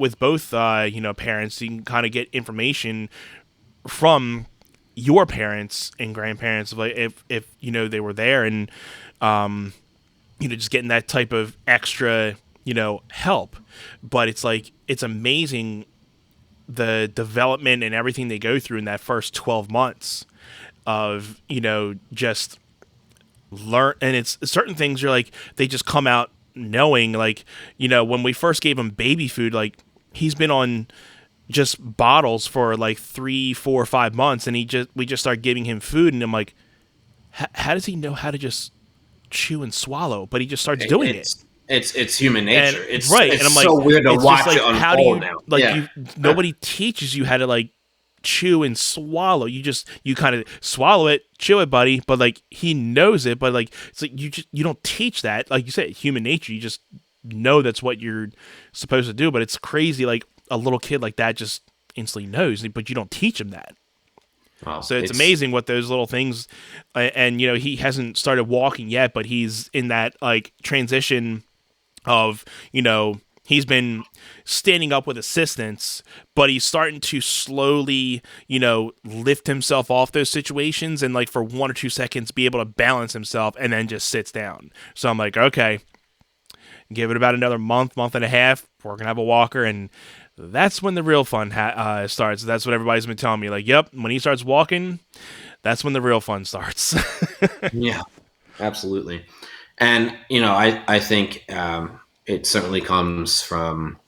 parents. You can kind of get information from your parents and grandparents, like if they were there, and just getting that type of extra help. But it's like, it's amazing the development and everything they go through in that first 12 months of just learn. And it's certain things you're like, they just come out knowing, like, when we first gave him baby food, like, he's been on just bottles for like 3, 4, 5 months, and we just start giving him food, and I'm like, how does he know how to just chew and swallow? But he just starts doing it. It's human And nature. It's right, and it's I'm like, so weird to it's just watch like, it how do unfold you now. like Yeah, you? Nobody teaches you how to like chew and swallow. You kind of swallow it, chew it, buddy. But like, he knows it. But like, it's like you don't teach that. Like you said, human nature. You just know that's what you're supposed to do. But it's crazy. Like, a little kid like that just instantly knows, but you don't teach him that. well, So it's amazing what those little things, and he hasn't started walking yet, but he's in that like transition of, he's been standing up with assistance, but he's starting to slowly, lift himself off those situations, and like for 1 or 2 seconds be able to balance himself, and then just sits down. So I'm like, okay, give it about another month and a half, we're gonna have a walker, and that's when the real fun starts. That's what everybody's been telling me. Like, yep, when he starts walking, that's when the real fun starts. Yeah, absolutely. And I think it certainly comes from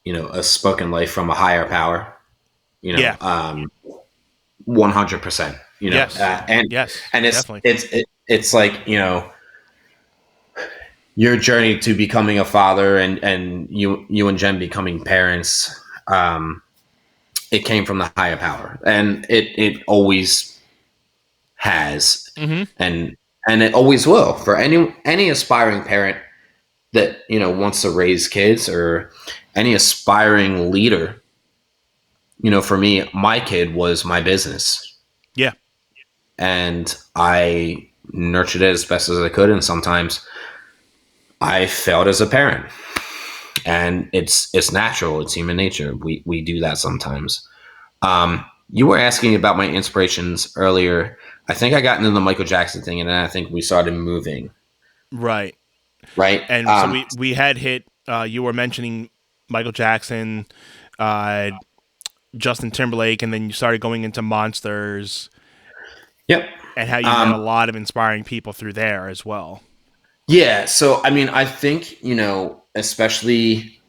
a spoken life from a higher power. Yeah. 100%. Yes. And Yes. and Definitely. it's like your journey to becoming a father, and you and Jen becoming parents. It came from the higher power, and it always has, Mm-hmm. and it always will for any aspiring parent that wants to raise kids, or any aspiring leader. For me, my kid was my business, Yeah. and I nurtured it as best as I could, and sometimes I failed as a parent, and it's natural. It's human nature. We do that sometimes. You were asking about my inspirations earlier. I think I got into the Michael Jackson thing, and then I think we started moving. Right. Right. And so we had hit. You were mentioning Michael Jackson, uh, Justin Timberlake, and then you started going into Monsters, Yep. and how you met a lot of inspiring people through there as well. Yeah. So I mean, I think especially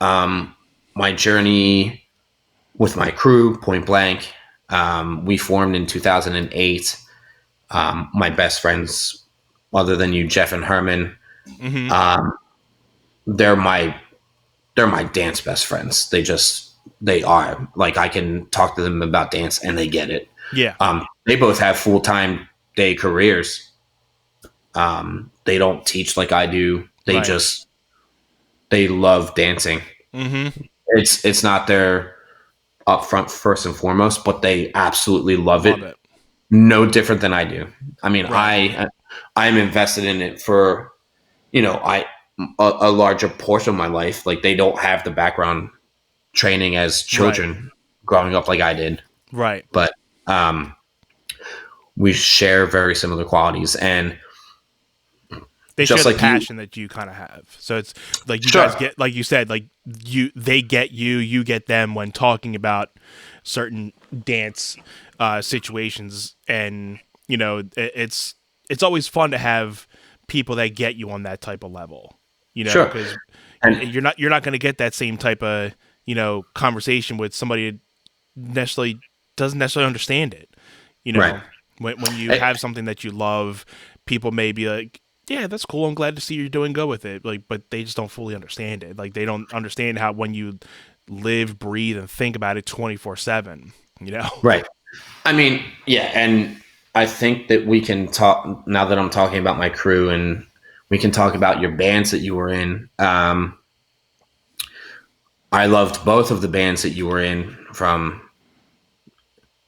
my journey with my crew, Point Blank. We formed in 2008. My best friends, other than you, Jeff and Herman, Mm-hmm. they're my dance best friends. They are, like, I can talk to them about dance and they get it. Yeah. They both have full-time day careers. They don't teach like I do. Right. They love dancing. Mm-hmm. It's not their upfront first and foremost, but they absolutely love Love it. it. No different than I do. I mean, Right. I'm invested in it for a larger portion of my life. Like, they don't have the background training as Right. children growing up like I did, Right. but we share very similar qualities. And They share just the like you. passion that you kind of have. So it's like you Sure. guys get, like you said, like they get you, you get them when talking about certain dance situations, and it's always fun to have people that get you on that type of level, Sure. because And you're not going to get that same type of conversation with somebody that necessarily doesn't necessarily understand it. You right. know, when you I- have something that you love, people may be like, "Yeah, that's cool. I'm glad to see you're doing good with it." Like, but they just don't fully understand it. Like, they don't understand how when you live, breathe, and think about it 24/7. right. I mean, yeah, and I think that we can talk now that I'm talking about my crew, and we can talk about your bands that you were in. I loved both of the bands that you were in from.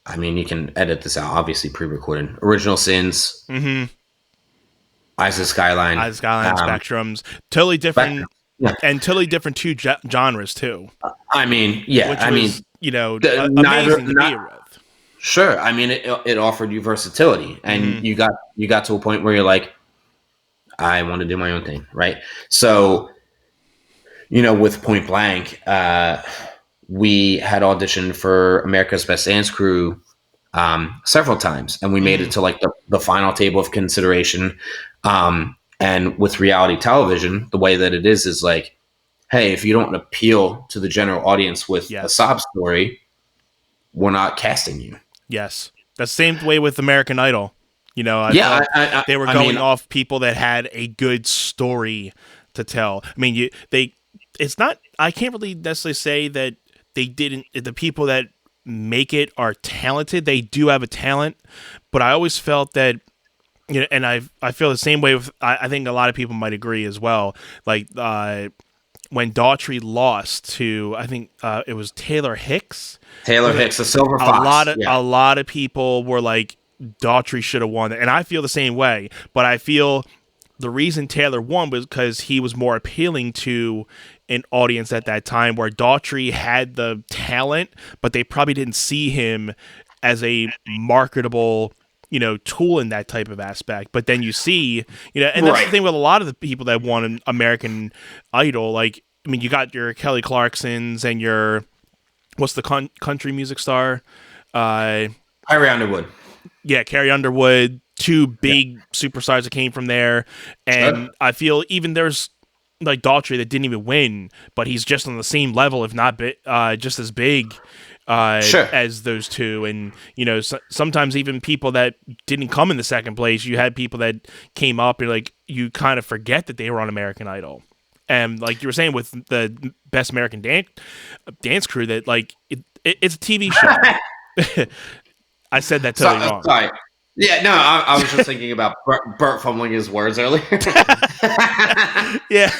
I mean, you can edit this out, obviously pre-recorded. Original Sins, Mm-hmm. Eyes of the Skyline, Eyes Skyline Spectrums, totally Spectrum. different, Yeah. and totally different two genres too, I mean, yeah. which I mean, was neither. amazing to Not be with. sure. I mean, it offered you versatility, and Mm-hmm. you got to a point where you're like, I want to do my own thing, right? So, with Point Blank, we had auditioned for America's Best Dance Crew several times, and we made Mm-hmm. it to like the final table of consideration. And with reality television, the way that it is like, hey, if you don't appeal to the general audience with a Yes. sob story, we're not casting you. Yes. The same way with American Idol. I Yeah, felt they were I mean, going off people that had a good story to tell. I mean, it's not, I can't really necessarily say that they didn't, the people that make it are talented. They do have a talent, but I always felt that, and I feel the same way with, I think a lot of people might agree as well. Like, when Daughtry lost to, I think it was Taylor Hicks. Taylor Hicks, the Silver A Fox. lot of Yeah, a lot of people were like, Daughtry should have won it, and I feel the same way. But I feel the reason Taylor won was because he was more appealing to an audience at that time, where Daughtry had the talent, but they probably didn't see him as a marketable tool in that type of aspect. But then you see, and that's the right. thing with a lot of the people that won an American Idol. Like, I mean, you got your Kelly Clarksons and your, what's the country music star? Harry Underwood. Yeah, Carrie Underwood, two Yeah, big superstars that came from there. sure, And I feel even there's like Daughtry that didn't even win, but he's just on the same level, if not just as big sure. as those two. And, sometimes even people that didn't come in the second place, you had people that came up and like, you kind of forget that they were on American Idol. And like you were saying with the Best American Dance Crew, that like it's a TV show. I said that totally wrong. Sorry. Yeah, no, I was just thinking about Bert fumbling his words earlier. Yeah,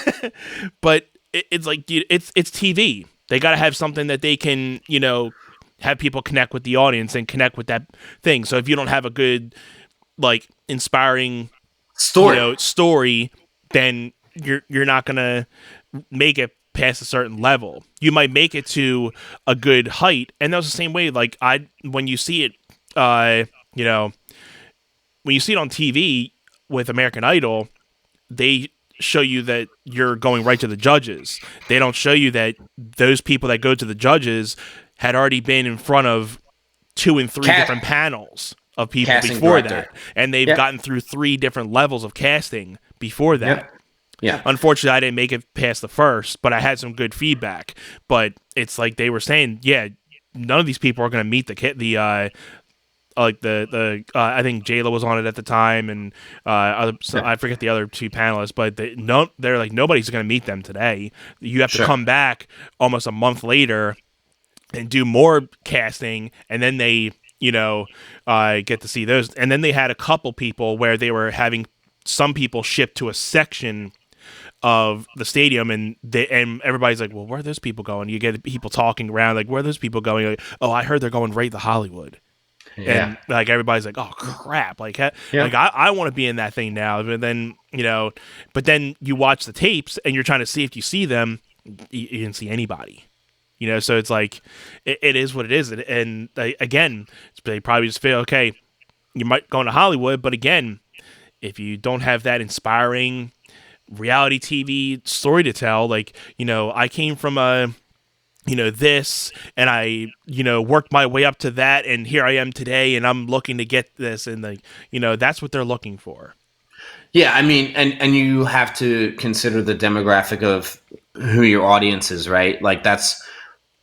but it's like, it's TV. They got to have something that they can have people connect with the audience and connect with that thing. So if you don't have a good, like, inspiring story, then you're not gonna make it past a certain level. You might make it to a good height, and that was the same way. Like, when you see it, when you see it on TV with American Idol, they show you that you're going right to the judges. They don't show you that those people that go to the judges had already been in front of 2 and 3 different panels of people Casting before director. that, and they've Yep. gotten through 3 different levels of casting before that. Yep. Yeah. Unfortunately, I didn't make it past the first, but I had some good feedback. But it's like they were saying, yeah, none of these people are going to meet I think Jayla was on it at the time, and I forget the other 2 panelists, but they're like, nobody's going to meet them today. You have to Sure. come back almost a month later and do more casting, and then they get to see those. And then they had a couple people where they were having some people shipped to a section of the stadium, and everybody's like, well, where are those people going? You get people talking around like, where are those people going? Like, oh, I heard they're going right to Hollywood. Yeah. And like, everybody's like, oh crap, like, Yeah. like I want to be in that thing now. But then but then you watch the tapes and you're trying to see if you see them, you didn't see anybody. So it's like, it is what it is. And again, they probably just feel, okay, you might go into Hollywood, but again, if you don't have that inspiring reality TV story to tell, like, I came from this, and I, worked my way up to that, and here I am today, and I'm looking to get this, and like, that's what they're looking for. Yeah, I mean, and you have to consider the demographic of who your audience is, right? Like that's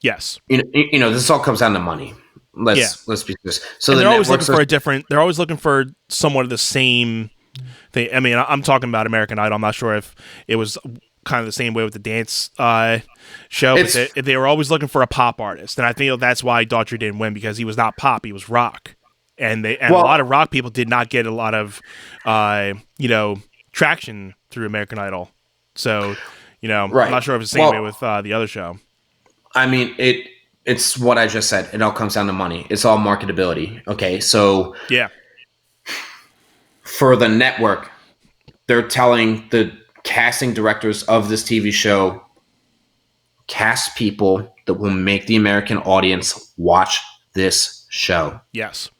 Yes. this all comes down to money. Yeah. Let's be this. So And the they're always looking networks are for they're always looking for somewhat of the same thing. I mean, I'm talking about American Idol. I'm not sure if it was kind of the same way with the dance show, but it's they were always looking for a pop artist. And I think that's why Daughtry didn't win, because he was not pop, he was rock. And a lot of well, rock people did not get a lot of traction through American Idol. So, I'm right. not sure if it's the same way with the other show. I mean, it's what I just said. It all comes down to money. It's all marketability. Okay, so Yeah. for the network, they're telling the casting directors of this TV show, cast people that will make the American audience watch this show. Yes.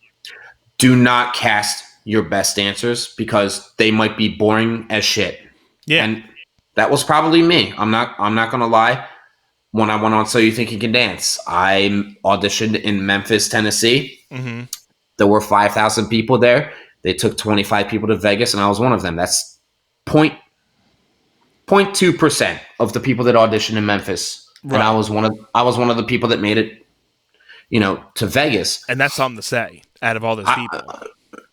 Do not cast your best dancers because they might be boring as shit. Yeah. And that was probably me. I'm not gonna lie. When I went on So You Think You Can Dance, I auditioned in Memphis, Tennessee. Mm-hmm. There were 5,000 people there. They took 25 people to Vegas, and I was one of them. That's 0.2% of the people that auditioned in Memphis. Right. And I was one of the people that made it, to Vegas. And that's something to say out of all those people.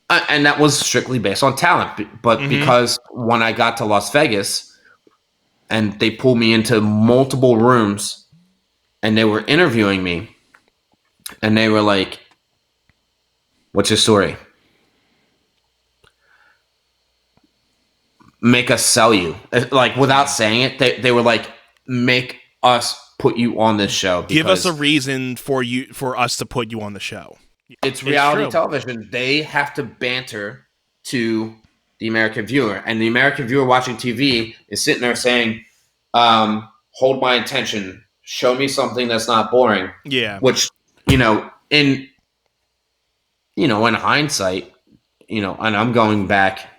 And that was strictly based on talent. But because when I got to Las Vegas, and they pulled me into multiple rooms, and they were interviewing me, and they were like, "What's your story? Make us sell you." Like, without saying it, they were like, "Make us put you on this show. Give us a reason for us to put you on the show." It's reality television. They have to banter to the American viewer, and the American viewer watching TV is sitting there saying, "Hold my attention. Show me something that's not boring." Yeah. Which, in hindsight, and I'm going back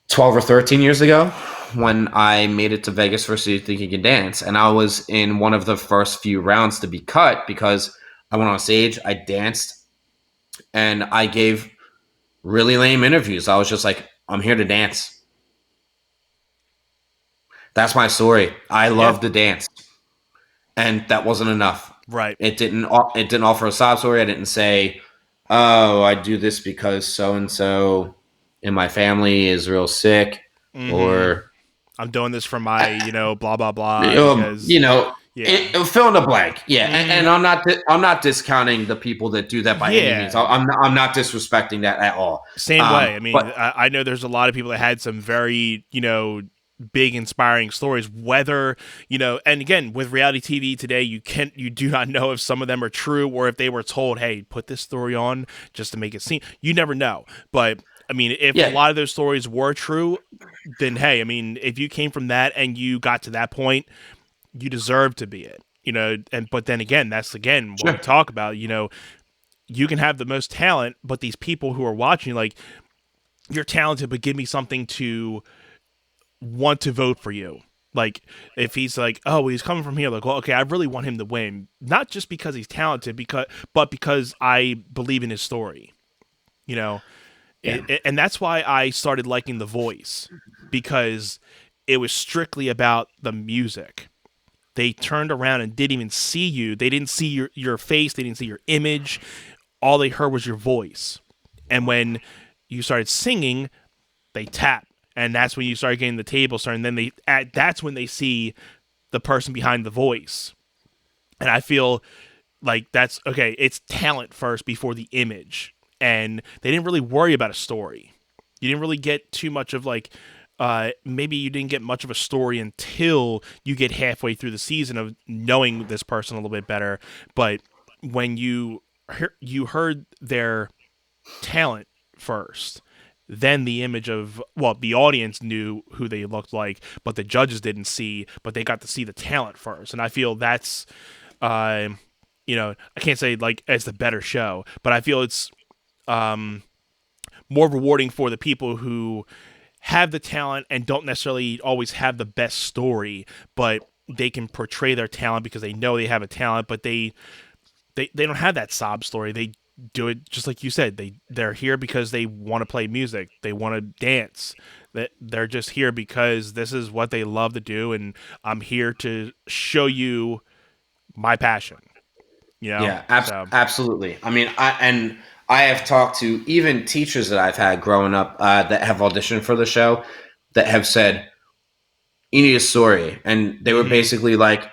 12 or 13 years ago when I made it to Vegas for So You Think You Can Dance, and I was in one of the first few rounds to be cut because I went on stage, I danced, and I gave really lame interviews. I was just like, I'm here to dance. That's my story. I love to dance. And that wasn't enough. Right. It didn't offer a sob story. I didn't say, "Oh, I do this because so and so in my family is real sick," or "I'm doing this for my, blah blah blah." Because, fill in the blank. Yeah, and I'm not discounting the people that do that by any means. I'm not disrespecting that at all. Same way. I mean, I know there's a lot of people that had some very, big inspiring stories, whether and again, with reality TV today, you do not know if some of them are true or if they were told, "Hey, put this story on just to make it seem." You never know. But I mean, if a lot of those stories were true, then hey, I mean, if you came from that and you got to that point, you deserve to be it. But then again, that's what we talk about. You can have the most talent, but these people who are watching, like, you're talented, but give me something to want to vote for you. Like, if he's like, "Oh, he's coming from here," like, well, okay, I really want him to win, not just because he's talented, but because I believe in his story. And that's why I started liking The Voice, because it was strictly about the music. They turned around and didn't even see you. They didn't see your face. They didn't see your image. All they heard was your voice. And when you started singing, they tapped. And that's when you start getting the table started. And then that's when they see the person behind the voice. And I feel like that's okay. It's talent first before the image. And they didn't really worry about a story. You didn't really get too much of maybe you didn't get much of a story until you get halfway through the season of knowing this person a little bit better. But when you heard their talent first, then the image of, the audience knew who they looked like, but the judges didn't see, but they got to see the talent first. And I feel that's, I can't say like it's the better show, but I feel it's more rewarding for the people who have the talent and don't necessarily always have the best story, but they can portray their talent because they know they have a talent, but they don't have that sob story. They do it just like you said. They're here because they want to play music. They want to dance. That they're just here because this is what they love to do, and I'm here to show you my passion. You know, Yeah, so absolutely. I mean, I have talked to even teachers that I've had growing up that have auditioned for the show that have said, "You need a story," and they were hmm basically like,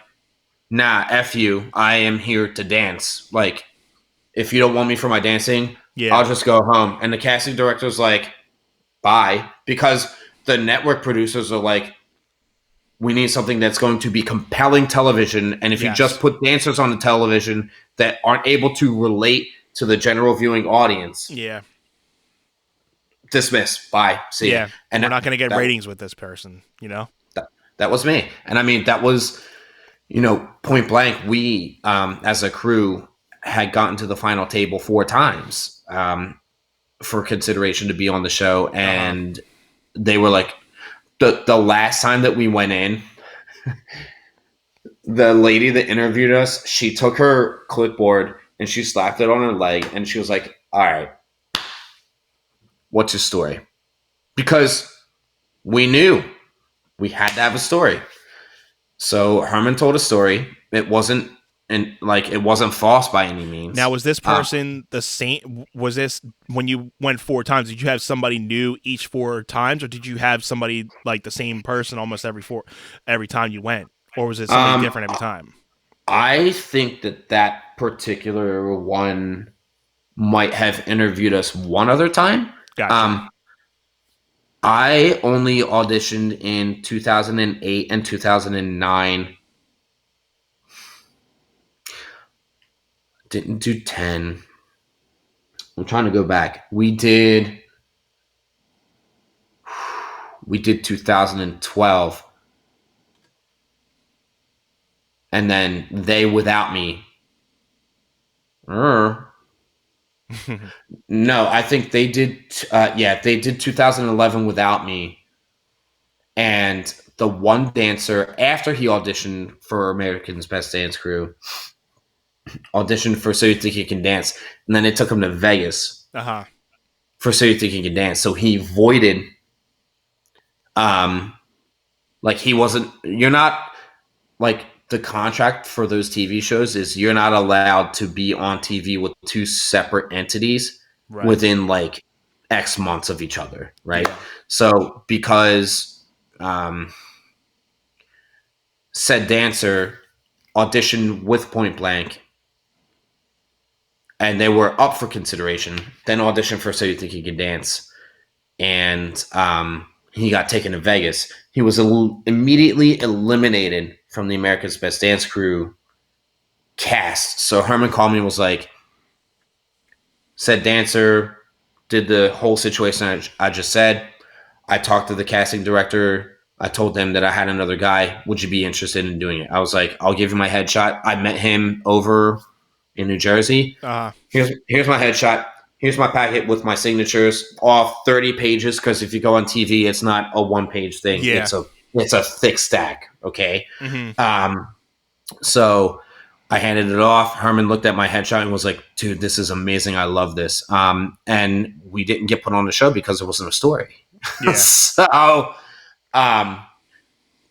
"Nah, f you. I am here to dance. Like, if you don't want me for my dancing, yeah, I'll just go home." And the casting director's like, "Bye," because the network producers are like, we need something that's going to be compelling television. And if you just yes, put dancers on the television that aren't able to relate to the general viewing audience, yeah, dismiss. Bye. See ya. yeah. And We're not going to get that, ratings with this person. You know. that that was me. And I mean, that was, point blank. We, as a crew, had gotten to the final table 4 times for consideration to be on the show, Uh huh. and they were like, the last time that we went in, the lady that interviewed us, she took her clipboard and she slapped it on her leg and she was like, "All right, what's your story?" Because we knew we had to have a story. So Herman told a story. It wasn't it wasn't false by any Now, means. was this person the same? Was this when you went 4 times? Did you have somebody new each 4 times, or did you have somebody like the same person almost every time you went, or was it somebody Um, different every time? I think that particular one might have interviewed us one other time. Gotcha. Um, I only auditioned in 2008 and 2009. Didn't do 10. I'm trying to go back. We did 2012, and then They Without Me. Er, no, I think they did. Yeah, they did 2011 Without Me, and the one dancer after he auditioned for American's Best Dance Crew auditioned for So You Think You Can Dance, and then it took him to Vegas Uh huh. for So You Think You Can Dance. So he voided. Um, like he wasn't. You're not like the contract for those TV shows is you're not allowed to be on TV with two separate entities Right. within like X months of each other, right? Yeah. So because um, said dancer auditioned with Point Blank and they were up for consideration, then auditioned for So You Think You Can Dance, and he got taken to Vegas. He was immediately eliminated from the America's Best Dance Crew cast. So Herman called me and was like, said dancer did the whole situation I just said. I talked to the casting director. I told them that I had another guy. Would you be interested in doing it? I was like, I'll give you my headshot. I met him over in New Jersey. Uh huh. Here's my headshot. Here's my packet with my signatures, all 30 pages. Because if you go on TV, it's not a 1-page thing. Yeah. It's a thick stack. Okay. Mm-hmm. Um, so I handed it off. Herman looked at my headshot and was like, "Dude, this is amazing. I love this." And we didn't get put on the show because there wasn't a story. Yeah. So um,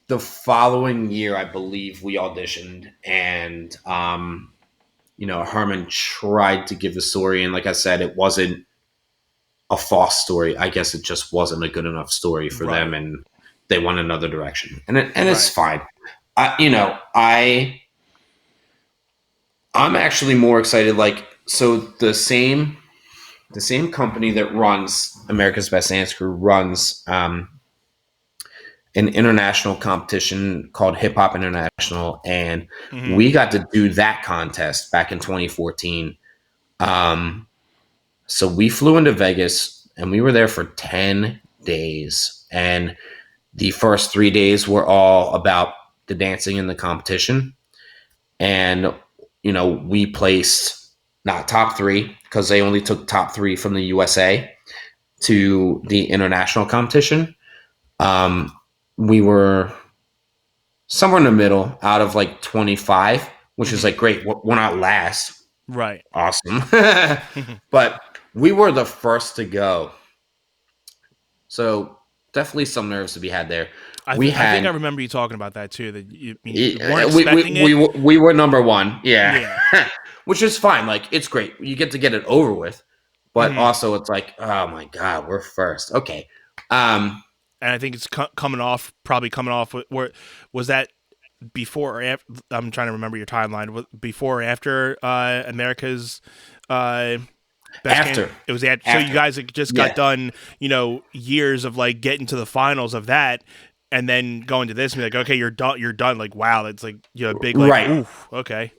the following year, I believe we auditioned, and Herman tried to give the story, and like I said, it wasn't a false story. I guess it just wasn't a good enough story for them, Right. and they went another direction, and it's Right. fine. I'm actually more excited. Like, so the same company that runs America's Best Dance Crew runs an international competition called Hip Hop International, and Mm-hmm. we got to do that contest back in 2014. So we flew into Vegas, and we were there for 10 days, and the first 3 days were all about the dancing and the competition, and we placed not top three because they only took top three from the USA. to the international competition. Um, we were somewhere in the middle out of like 25, which is Hmm. like great. We're not last. Right. Awesome. But we were the first to go. So definitely some nerves to be had there. We I think had I remember you talking about that too. That you, I mean, you weren't we expecting it. we were number one. Yeah. Yeah. Which is fine. Like it's great. You get to get it over with. But Hmm. also it's like, oh my God, we're first. Okay. Um And I think it's coming off, probably coming off. Where was that before or after? I'm trying to remember your timeline. Before or after America's uh, best game? after. It was at. So you After. guys had just got Yeah. done, years of like getting to the finals of that, and then going to this and be like, okay, you're done. You're done. Like, wow, that's like big like, Right. oof, okay,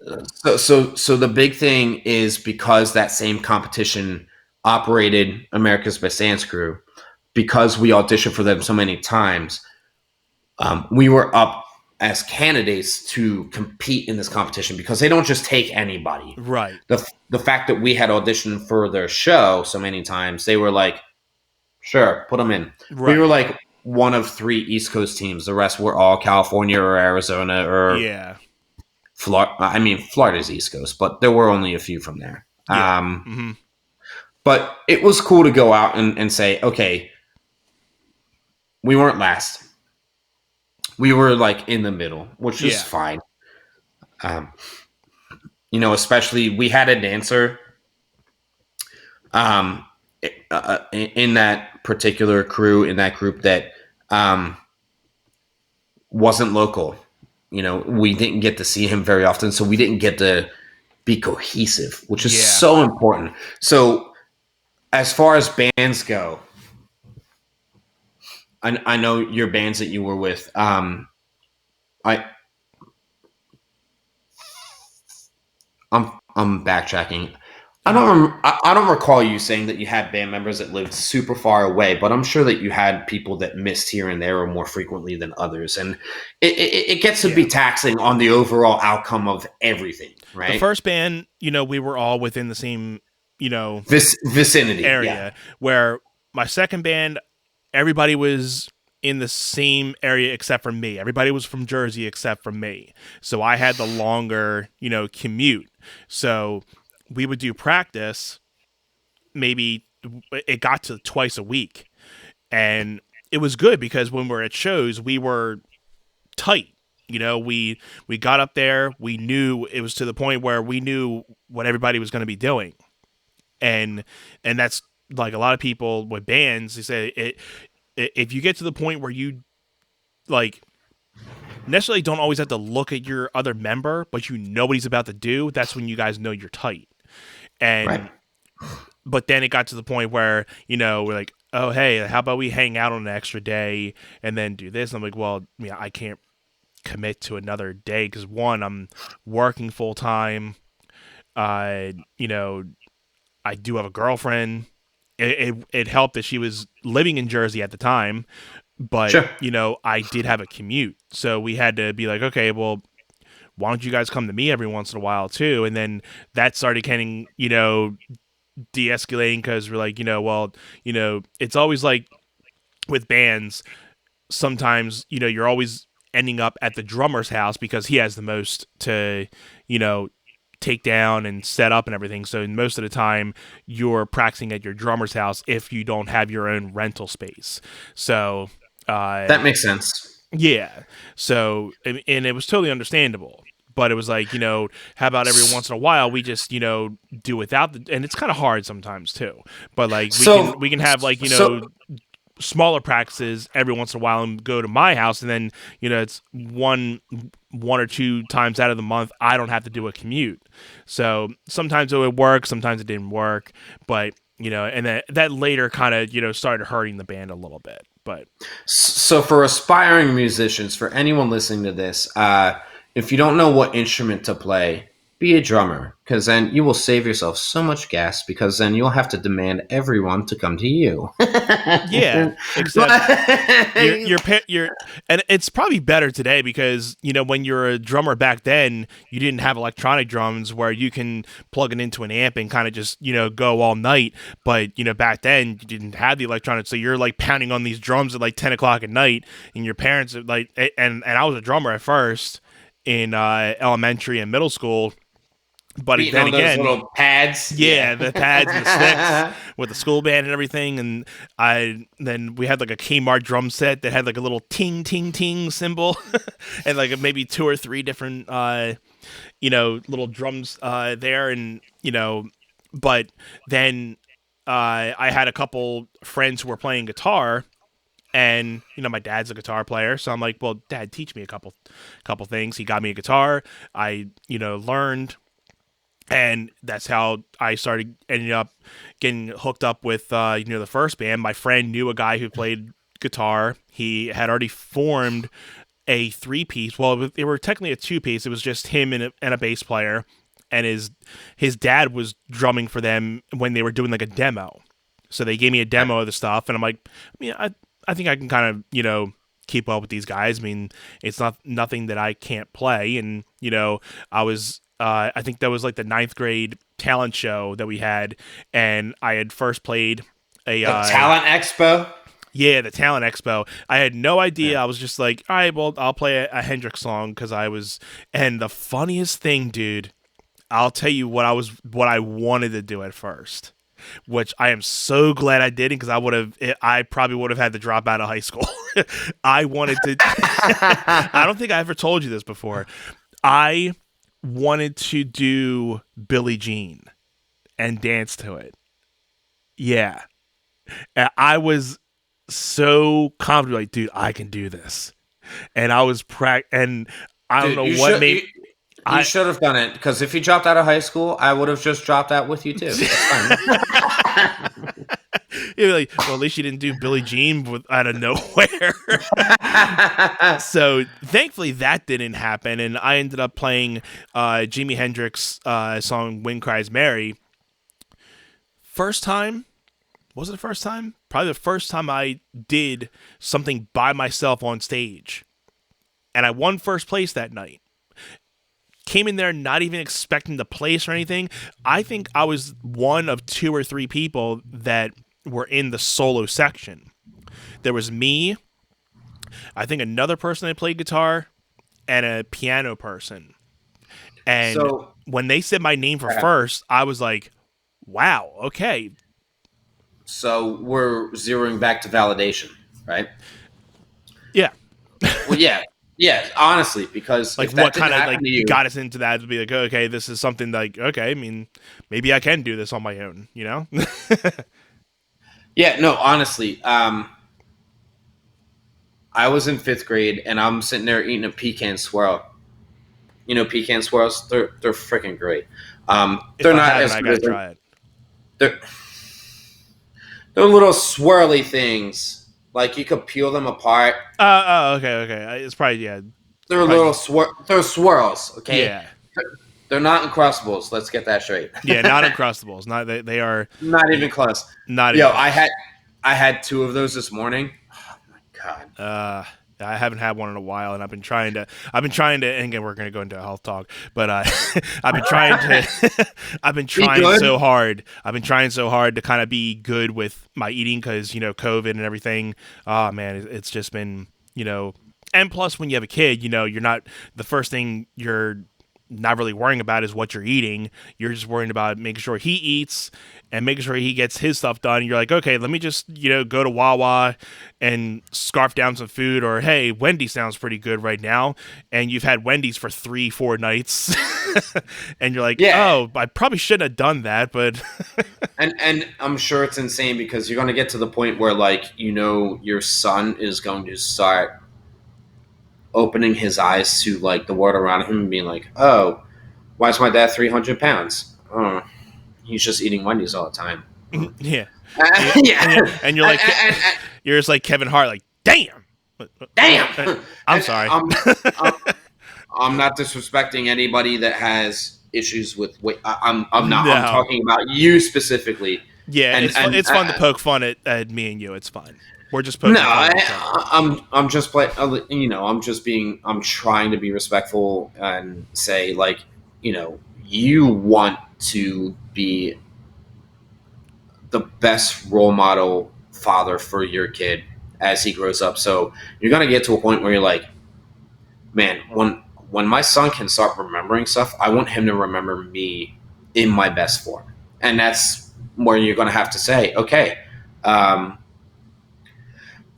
So the big thing is because that same competition operated America's Best Dance Crew, because we auditioned for them so many times, we were up as candidates to compete in this competition because they don't just take anybody. right, The fact that we had auditioned for their show so many times, they were like, sure, put them in. We were right, like one of three East Coast teams. The rest were all California or Arizona or yeah, Florida. I mean, Florida's East Coast, but there were only a few from there. yeah, hmm, But it was cool to go out and say, okay, we weren't last. We were like in the middle, which is yeah, fine. Um, especially we had a dancer um, in that particular crew, in that group that um, wasn't local. We didn't get to see him very often, so we didn't get to be cohesive, which is yeah. so important. So, as far as bands go, I know your bands that you were with. I I'm backtracking. Uh-huh. I don't recall you saying that you had band members that lived super far away, but I'm sure that you had people that missed here and there or more frequently than others, and it gets to be Yeah. taxing on the overall outcome of everything, The right? first band, we were all within the same, you know, Vicinity, yeah, area. Where my second band, everybody was in the same area except for me. Everybody was from Jersey except for me. So I had the longer, commute. So we would do practice. Maybe it got to twice a week, and it was good because when we're at shows, we were tight. We got up there. We knew it was to the point where we knew what everybody was going to be doing, and that's like a lot of people with bands. They say if you get to the point where you like necessarily don't always have to look at your other member, but you know what he's about to do. That's when you guys know you're tight. right. And but then it got to the point where we're like, oh hey, how about we hang out on an extra day and then do this? And I'm like, well, yeah, I can't commit to another day because one, I'm working full time. Uh, you know, I do have a girlfriend. It helped that she was living in Jersey at the time, but Sure. I did have a commute, so we had to be like, okay, well, why don't you guys come to me every once in a while too? And then that started getting de-escalating because we're like, well, it's always like with bands, sometimes you're always ending up at the drummer's house because he has the most to you know take down and set up and everything. So most of the time you're practicing at your drummer's house if you don't have your own rental space. So That makes sense. yeah. So and it was totally understandable. But it was like, how about every once in a while we just, do without and it's kind of hard sometimes too. But like So, we can have like, so smaller practices every once in a while and go to my house, and then it's one or two times out of the month I don't have to do a commute. So sometimes it would work, sometimes it didn't work, but and that later kind of started hurting the band a little bit. But So for aspiring musicians, for anyone listening to this, if you don't know what instrument to play, be a drummer, because then you will save yourself so much gas, because then you'll have to demand everyone to come to you. Yeah, except you're and it's probably better today because when you're a drummer back then you didn't have electronic drums where you can plug it into an amp and kind of just go all night. But back then you didn't have the electronics, so you're like pounding on these drums at like 10 o'clock at night, and your parents are like, and I was a drummer at first in elementary and middle school. But Beating then on those again, little pads. yeah, the pads and the sticks with the school band and everything, and then we had like a Kmart drum set that had like a little ting ting ting symbol, and like maybe two or three different little drums there, and but then I had a couple friends who were playing guitar. And my dad's a guitar player, so I'm like, well, Dad, teach me a couple things. He got me a guitar. I learned, and that's how I ended up getting hooked up with the first band. My friend knew a guy who played guitar. He had already formed a 3-piece. Well, they were technically a 2-piece. It was just him and a bass player, and his dad was drumming for them when they were doing like a demo. So they gave me a demo of the stuff, and I'm like, I think I can kind of keep up with these guys. I mean, it's nothing that I can't play, and I was. I think that was like the 9th grade talent show that we had, and I had first played a The Talent Expo. Yeah, the Talent Expo. I had no idea. Yeah. I was just like, all right, well, I'll play a Hendrix song because I was. And the funniest thing, dude, I'll tell you what I wanted to do at first, which I am so glad I didn't, because I probably would have had to drop out of high school. I wanted to. I don't think I ever told you this before. I wanted to do Billie Jean and dance to it. Yeah. And I was so confident, like, dude, I can do this. And I was and I don't know what made. You should have done it, because if you dropped out of high school, I would have just dropped out with you too. You're like, well, at least you didn't do Billie Jean out of nowhere. So thankfully that didn't happen, and I ended up playing Jimi Hendrix song "Wind Cries Mary." First time. Was it the first time? Probably the first time I did something by myself on stage. And I won first place that night. Came in there not even expecting the place or anything. I think I was one of 2 or 3 people that were in the solo section. There was me, I think another person that played guitar, and a piano person. And so, when they said my name for first, I was like, wow, okay. So we're zeroing back to validation, right? Yeah. Well, yeah. Yeah, honestly, because like what kind of like got us into that to be like, okay, this is something like, okay, I mean, maybe I can do this on my own, Yeah, no, honestly, I was in 5th grade and I'm sitting there eating a pecan swirl. You know, pecan swirls, they're freaking great. They're not as I gotta try it. They're little swirly things. Like, you could peel them apart. Okay. It's probably, yeah. They're little they're swirls, okay? Yeah. They're not Uncrustables. Let's get that straight. Yeah, not Uncrustables. They are not even close. Not even close. I had 2 of those this morning. Oh my god. I haven't had one in a while, and I've been trying to, and again, we're going to go into a health talk, but I've been trying so hard. I've been trying so hard to kind of be good with my eating because, COVID and everything. Oh, man, it's just been, and plus when you have a kid, you're not, the first thing you're not really worrying about is what you're eating. You're just worrying about making sure he eats and making sure he gets his stuff done. You're like, okay, let me just, go to Wawa and scarf down some food, or hey, Wendy's sounds pretty good right now. And you've had Wendy's for 3-4 nights and you're like, oh, I probably shouldn't have done that, but and I'm sure it's insane because you're going to get to the point where, like, your son is going to start opening his eyes to, like, the world around him and being like, oh, why is my dad 300 pounds? Oh, he's just eating Wendy's all the time. Yeah. Yeah. And you're like, you're just like Kevin Hart, like, damn. Damn. I'm sorry. I'm not disrespecting anybody that has issues with weight. I'm not. I'm No. talking about you specifically. Yeah, And it's fun to poke fun at me and you. It's fine. We're just no, poking fun at each other. I'm just playing. I'm just being. I'm trying to be respectful and say like, you want to be the best role model father for your kid as he grows up. So you're gonna get to a point where you're like, man, when my son can start remembering stuff, I want him to remember me in my best form, and that's where you're gonna have to say, okay.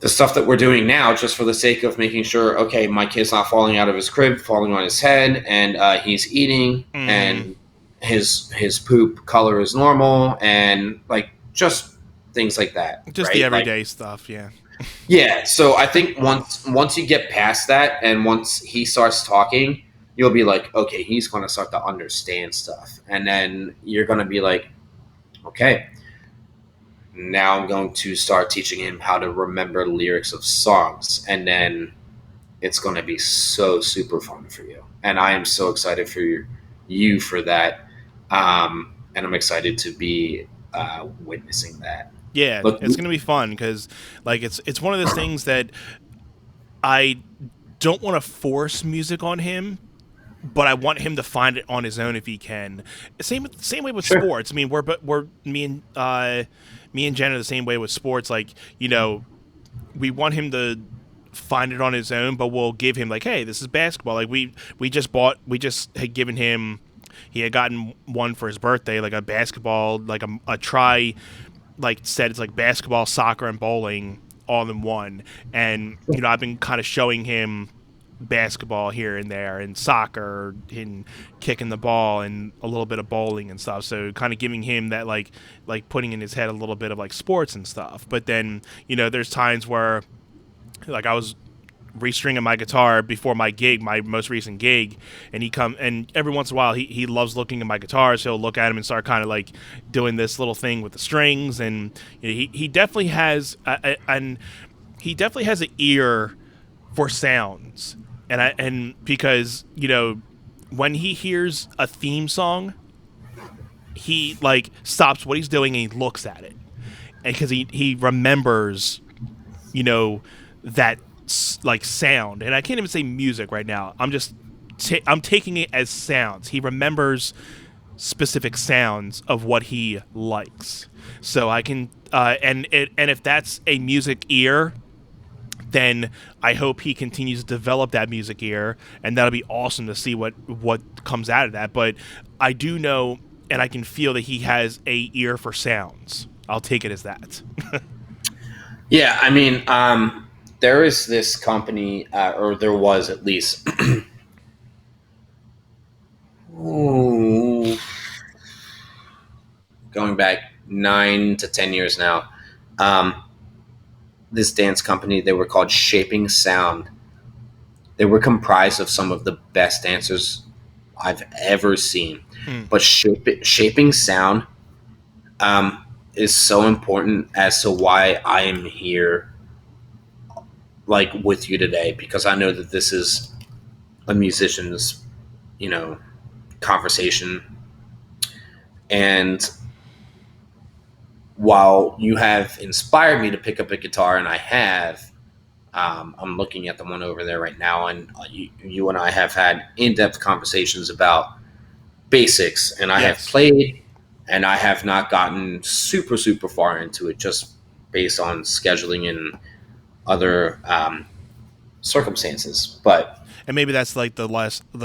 The stuff that we're doing now, just for the sake of making sure, okay, my kid's not falling out of his crib, falling on his head, and he's eating, Mm-hmm. and his poop color is normal, and like just things like that, Just the right? Like, everyday stuff. Yeah. yeah. So I think once you get past that, and once he starts talking, you'll be like, okay, he's going to start to understand stuff, and then you're going to be like, okay, now I'm going to start teaching him how to remember lyrics of songs, and then it's going to be so super fun for you. And I am so excited for you for that, and I'm excited to be witnessing that. Yeah, Look, it's gonna be fun because like it's one of those things that I don't want to force music on him, but I want him to find it on his own if he can. Same way with sure. sports. I mean, we're me and Jen are the same way with sports. Like we want him to find it on his own, but we'll give him like, hey, this is basketball. Like we just had given him. He had gotten one for his birthday, like a basketball, like a try, like said it's like basketball, soccer, and bowling all in one. And I've been kind of showing him basketball here and there, and soccer, and kicking the ball, and a little bit of bowling and stuff. So kind of giving him that like putting in his head a little bit of like sports and stuff. But then there's times where like I was restringing my guitar before my gig, my most recent gig, and he come and every once in a while he loves looking at my guitars. So he'll look at him and start kind of like doing this little thing with the strings, and he definitely has and he definitely has an ear for sounds, and because when he hears a theme song, he like stops what he's doing and he looks at it, and because he remembers you know that like sound, and I can't even say music right now. I'm taking it as sounds. He remembers specific sounds of what he likes, so I can and if that's a music ear, then I hope he continues to develop that music ear, and that'll be awesome to see what comes out of that. But I do know, and I can feel that he has a ear for sounds. I'll take it as that. Yeah, I mean, there is this company, or there was at least, ooh, going back 9 to 10 years now. Um, this dance company, they were called Shaping Sound. They were comprised of some of the best dancers I've ever seen. Hmm. But Shaping Sound is so important as to why I am here, like with you today, because I know that this is a musician's, you know, conversation. And while you have inspired me to pick up a guitar, and I have, I'm looking at the one over there right now, and you and I have had in-depth conversations about basics, and I have Yes. played, and I have not gotten super super far into it, just based on scheduling and other circumstances. But And maybe that's like the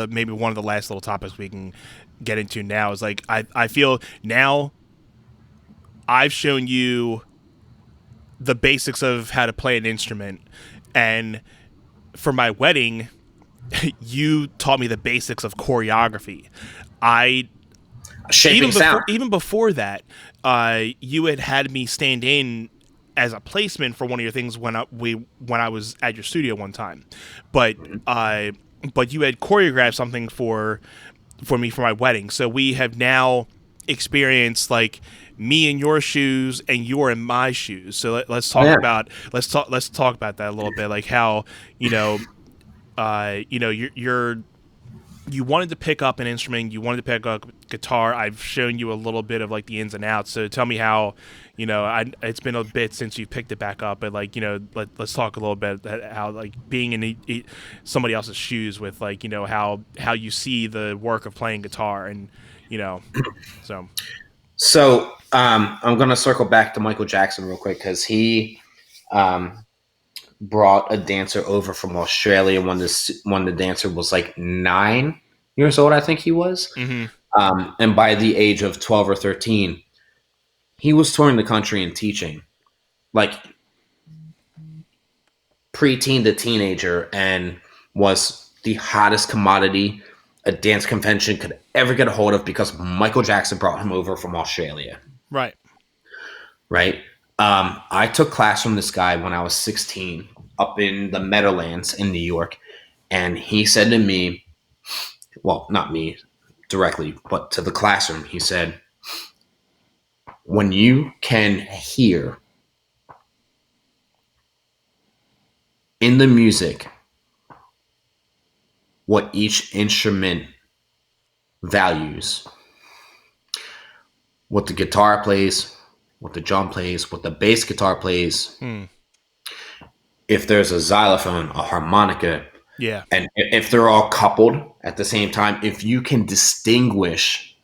maybe one of the last little topics we can get into now is like I feel now I've shown you the basics of how to play an instrument, and for my wedding you taught me the basics of choreography. I Shaping Sound, even before that, you had me stand in as a placement for one of your things when I was at your studio one time, but uh, but you had choreographed something for me for my wedding. So we have now experienced like me in your shoes and you're in my shoes. So let's oh talk yeah, about let's talk about that a little bit, like how you know you're you wanted to pick up an instrument, you wanted to pick up guitar. I've shown you a little bit of like the ins and outs. So tell me how, it's been a bit since you picked it back up, but like, let's talk a little bit how like being in somebody else's shoes with like, how you see the work of playing guitar and, you know, so. So I'm going to circle back to Michael Jackson real quick because he um, brought a dancer over from Australia when the dancer was like 9 years old, I think he was. Mm-hmm. And by the age of 12 or 13, he was touring the country and teaching, like preteen to teenager, and was the hottest commodity a dance convention could ever get a hold of because Michael Jackson brought him over from Australia. Right. Right. I took class from this guy when I was 16 up in the Meadowlands in New York. And he said to me, well, not me directly, but to the classroom, he said, when you can hear in the music what each instrument values, what the guitar plays, what the drum plays, what the bass guitar plays, if there's a xylophone, a harmonica, Yeah. and if they're all coupled at the same time, if you can distinguish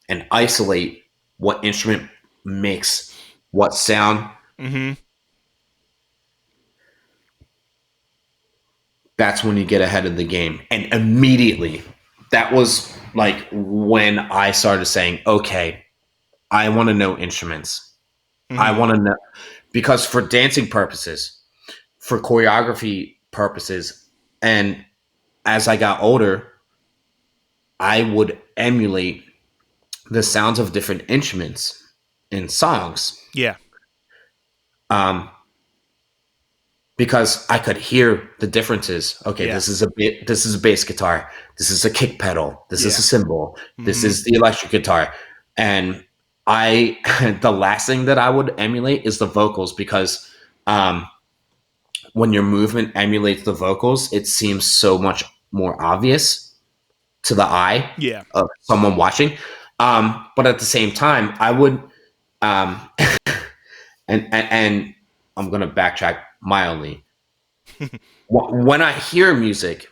and isolate what instrument makes what sound, Mm-hmm. that's when you get ahead of the game. And immediately, that was like when I started saying, okay, I want to know instruments. Mm-hmm. I want to know, because for dancing purposes, for choreography purposes, and as I got older, I would emulate the sounds of different instruments in songs. Yeah. Um, because I could hear the differences. Okay, Yeah. this is a bass guitar. This is a kick pedal. This is Yeah. a cymbal. This Mm-hmm. is the electric guitar. And I the last thing that I would emulate is the vocals because when your movement emulates the vocals, it seems so much more obvious to the eye Yeah. of someone watching. But at the same time, I would um, and I'm going to backtrack mildly. When I hear music,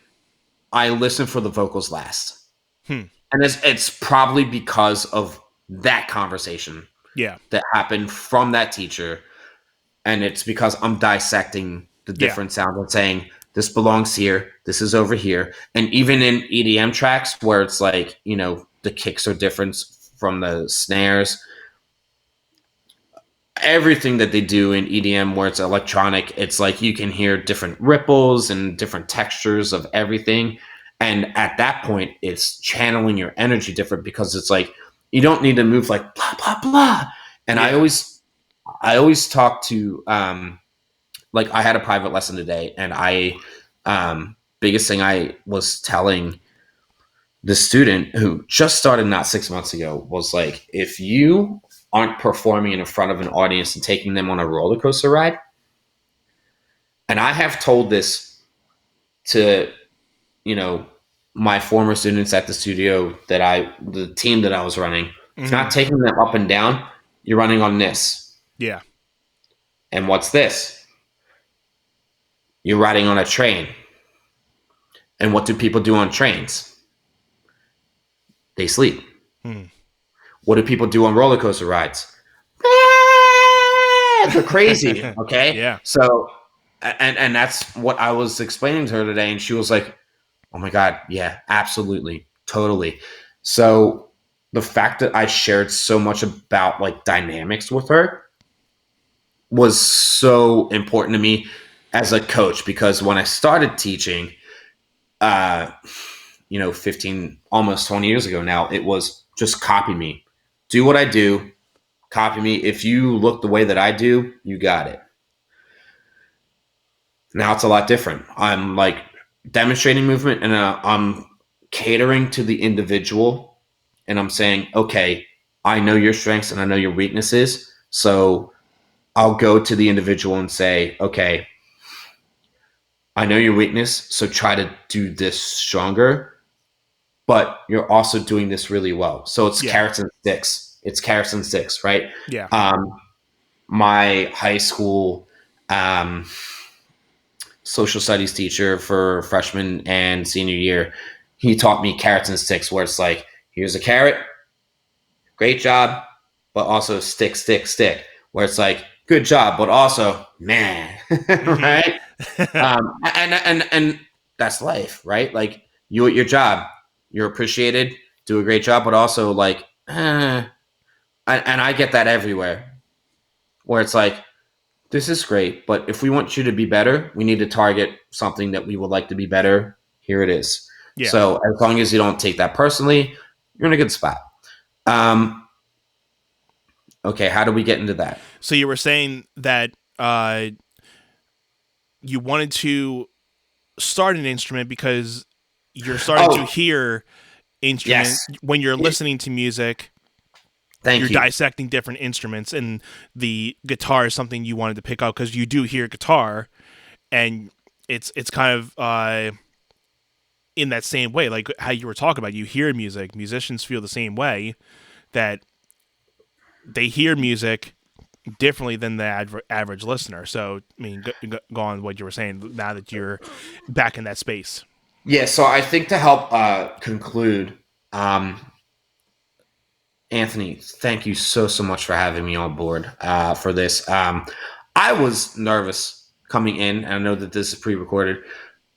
I listen for the vocals last, Hmm. and it's probably because of that conversation Yeah. that happened from that teacher, and it's because I'm dissecting the Yeah. different sounds and saying this belongs here, this is over here, and even in EDM tracks where it's like the kicks are different from the snares, everything that they do in EDM where it's electronic, it's like you can hear different ripples and different textures of everything. And at that point, it's channeling your energy different because it's like you don't need to move like blah blah blah. And Yeah. I always talk to like I had a private lesson today, and biggest thing I was telling the student who just started not 6 months ago was like, if you aren't performing in front of an audience and taking them on a roller coaster ride, and I have told this to my former students at the studio the team that I was running, if Mm-hmm. you're not taking them up and down, you're running on this. Yeah. And what's this? You're riding on a train. And what do people do on trains? They sleep. Hmm. What do people do on roller coaster rides? They're crazy. Okay. Yeah. So, and that's what I was explaining to her today. And she was like, oh my God, yeah, absolutely. Totally. So the fact that I shared so much about like dynamics with her was so important to me as a coach, because when I started teaching, 15, almost 20 years ago now, it was just copy me, do what I do, copy me. If you look the way that I do, you got it. Now it's a lot different. I'm like demonstrating movement, and I'm catering to the individual, and I'm saying, okay, I know your strengths and I know your weaknesses. So I'll go to the individual and say, okay, I know your weakness, so try to do this stronger. but you're also doing this really well. So it's Yeah. carrots and sticks. It's carrots and sticks, right? Yeah. My high school um, social studies teacher for freshman and senior year, he taught me carrots and sticks, where it's like, here's a carrot, great job, but also stick, stick, stick, where it's like, good job, but also, man, Hmm. right? And that's life, right? Like you at your job, you're appreciated, do a great job, but also like, and I get that everywhere, where it's like, this is great, but if we want you to be better, we need to target something that we would like to be better. Here it is. Yeah. So as long as you don't take that personally, you're in a good spot. Um, okay, how do we get into that? So you were saying that you wanted to start an instrument because you're starting to Oh, hear instrument yes. when you're listening to music. You're Thank you. dissecting different instruments, and the guitar is something you wanted to pick up because you do hear guitar, and it's kind of in that same way, like how you were talking about. You hear music. Musicians feel the same way, that they hear music differently than the average listener. So, I mean, go on what you were saying now that you're back in that space. Yeah, so I think to help conclude, um, Anthony, thank you so much for having me on board for this. I was nervous coming in, and I know that this is pre-recorded.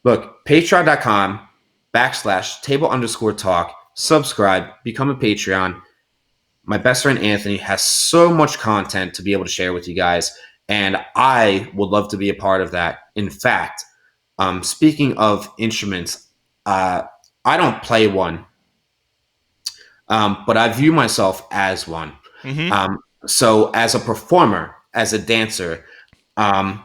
Look, patreon.com/table_talk, subscribe, become a Patreon. My best friend Anthony has so much content to be able to share with you guys, and I would love to be a part of that. In fact, speaking of instruments, uh, I don't play one, but I view myself as one. Mm-hmm. Um, so, as a performer, as a dancer, um,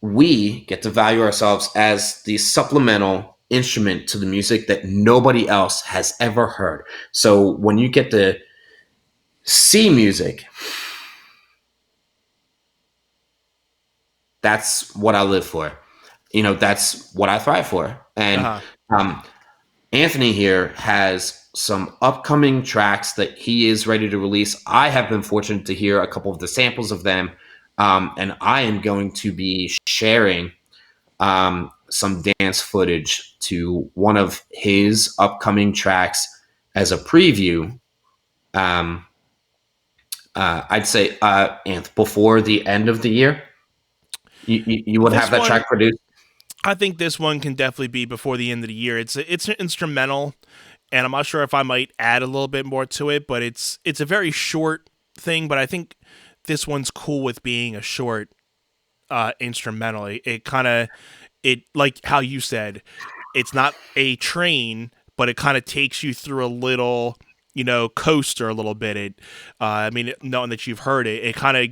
we get to value ourselves as the supplemental instrument to the music that nobody else has ever heard. So, when you get to see music, that's what I live for. You know, that's what I thrive for. Uh And huh. um, Anthony here has some upcoming tracks that he is ready to release. I have been fortunate to hear a couple of the samples of them. And I am going to be sharing some dance footage to one of his upcoming tracks as a preview. Um, I'd say, before the end of the year, you would have This that one, track produced. I think this one can definitely be before the end of the year. It's an instrumental, and I'm not sure if I might add a little bit more to it, but it's a very short thing. But I think this one's cool with being a short instrumental. It kind of it like how you said, it's not a train, but it kind of takes you through a little, coaster a little bit. I mean, knowing that you've heard it, it kind of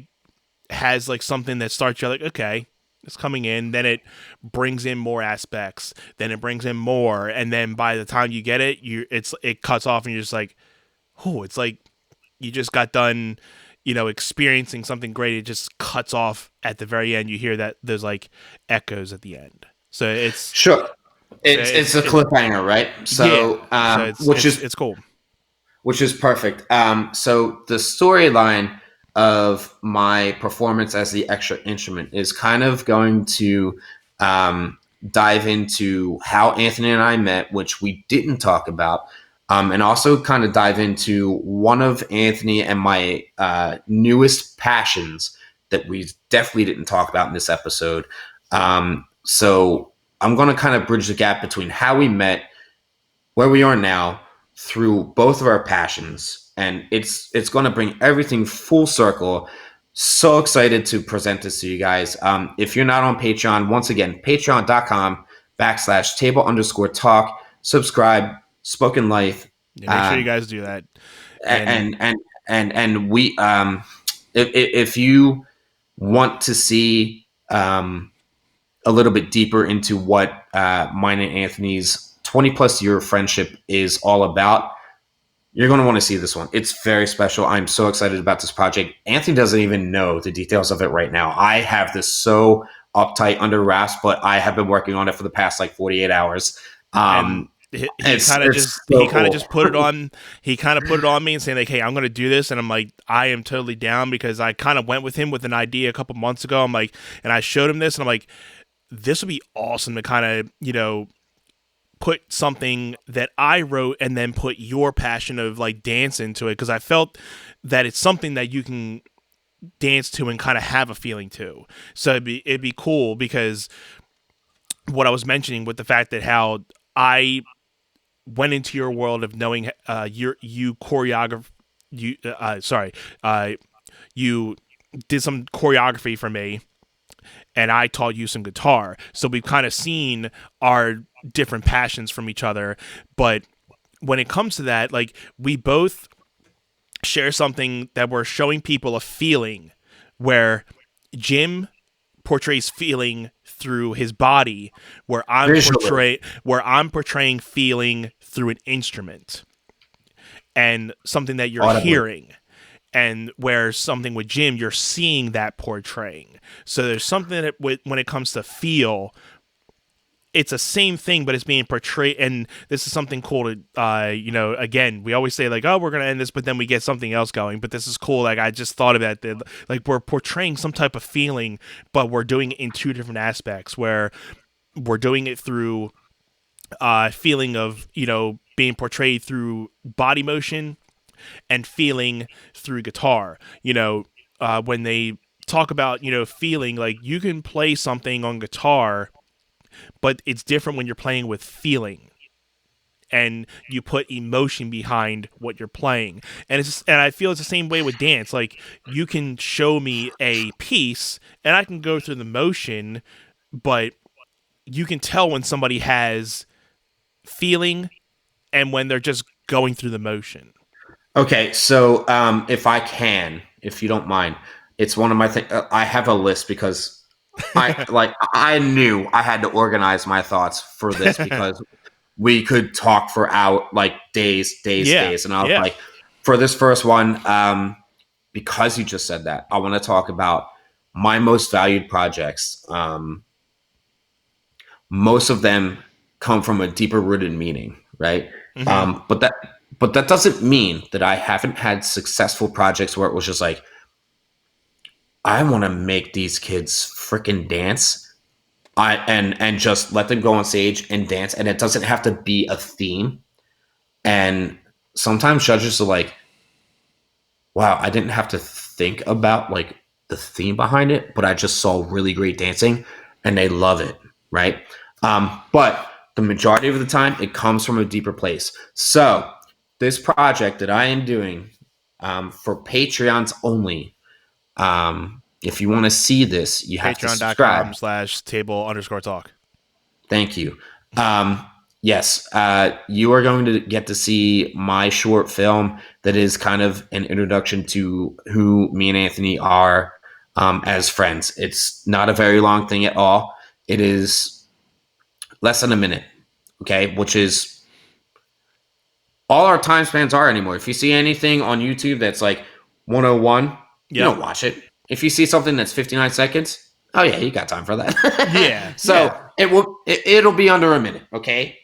has like something that starts you like, okay, it's coming in, then it brings in more aspects, then it brings in more, and then by the time you get it, it cuts off, and you're just like, oh, it's like you just got done, experiencing something great. It just cuts off at the very end. You hear that there's like echoes at the end. So Sure, so it's a cliffhanger, right? yeah. So, So it's cool. which is perfect. So the storyline of my performance as the extra instrument is kind of going to um, dive into how Anthony and I met, which we didn't talk about, and also kind of dive into one of Anthony and my newest passions that we definitely didn't talk about in this episode. So I'm going to kind of bridge the gap between how we met, where we are now, through both of our passions, and it's going to bring everything full circle. So excited to present this to you guys. If you're not on Patreon, once again, patreon.com/table_talk, subscribe. Spoken Life. Yeah, make sure you um, guys do that. And and we if you want to see a little bit deeper into what mine and Anthony's 20 plus year friendship is all about, you're going to want to see this one. It's very special. I'm so excited about this project. Anthony doesn't even know the details of it right now. I have this so uptight under wraps, but I have been working on it for the past like 48 hours. and he It's kind of it's just so he kind of cool. just put it on he kind of put it on me and saying like, hey, I'm gonna do this, and I'm like, I am totally down, because I kind of went with him with an idea a couple months ago. I'm like, and I showed him this, and I'm like, this would be awesome to kind of, put something that I wrote and then put your passion of like dance into it, because I felt that it's something that you can dance to and kind of have a feeling to. So it'd be cool, because what I was mentioning with the fact that how I went into your world of knowing you choreograph you sorry uh you did some choreography for me, and I taught you some guitar. So we've kind of seen our different passions from each other. But when it comes to that, like, we both share something that we're showing people a feeling, where Jim portrays feeling through his body, Visually, where I'm portraying feeling through an instrument and something that you're audibly. hearing. And where something with Jim, you're seeing that portraying. So there's something that when it comes to feel, it's the same thing, but it's being portrayed. And this is something cool to, again, we always say like, oh, we're going to end this, but then we get something else going. But this is cool. Like, I just thought about that. Like, we're portraying some type of feeling, but we're doing it in two different aspects, where we're doing it through feeling of, being portrayed through body motion, and feeling through guitar. When they talk about, feeling, like, you can play something on guitar, but it's different when you're playing with feeling, and you put emotion behind what you're playing. And I feel it's the same way with dance. Like, you can show me a piece and I can go through the motion, but you can tell when somebody has feeling and when they're just going through the motion. Okay, so if you don't mind, it's one of my things. I have a list because I knew I had to organize my thoughts for this because we could talk for out like Yeah, days, and I was yeah. like, for this first one, because you just said that, I want to talk about my most valued projects. Most of them come from a deeper rooted meaning, right? Hmm. But that doesn't mean that I haven't had successful projects where it was just like, I want to make these kids freaking dance. And just let them go on stage and dance, and it doesn't have to be a theme. And sometimes judges are like, wow, I didn't have to think about like the theme behind it, but I just saw really great dancing and they love it, right? But the majority of the time, it comes from a deeper place. So this project that I am doing for Patreons only, if you want to see this, you have to subscribe. Patreon.com/table_talk. Thank you. Um, yes, you are going to get to see my short film that is kind of an introduction to who me and Anthony are as friends. It's not a very long thing at all. It is less than a minute, okay, which is all our time spans are anymore. If you see anything on YouTube that's like 101, you Yep. don't watch it. If you see something that's 59 seconds, oh yeah, you got time for that. Yeah. So Yeah. it'll be under a minute, okay?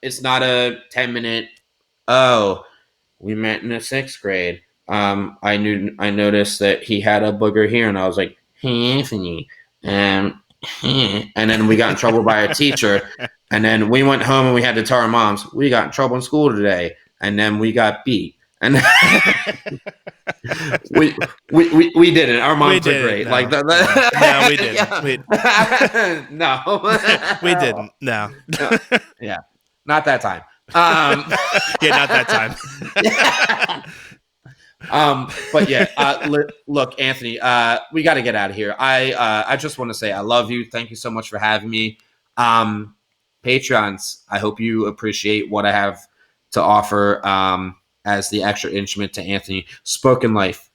It's not a 10-minute. Oh, we met in the sixth grade. I noticed that he had a booger here, and I was like, hey Anthony, and then we got in trouble by our teacher, and then we went home and we had to tell our moms we got in trouble in school today, and then we got beat, and we did it. Our We moms are didn't. great. Like No. No. No, we didn't. no, We didn't. No. yeah, not that time. Yeah, not that time. But yeah, look, Anthony, we got to get out of here. I just want to say I love you. Thank you so much for having me. Patrons, I hope you appreciate what I have to offer as the extra instrument to Anthony. Spoken Life,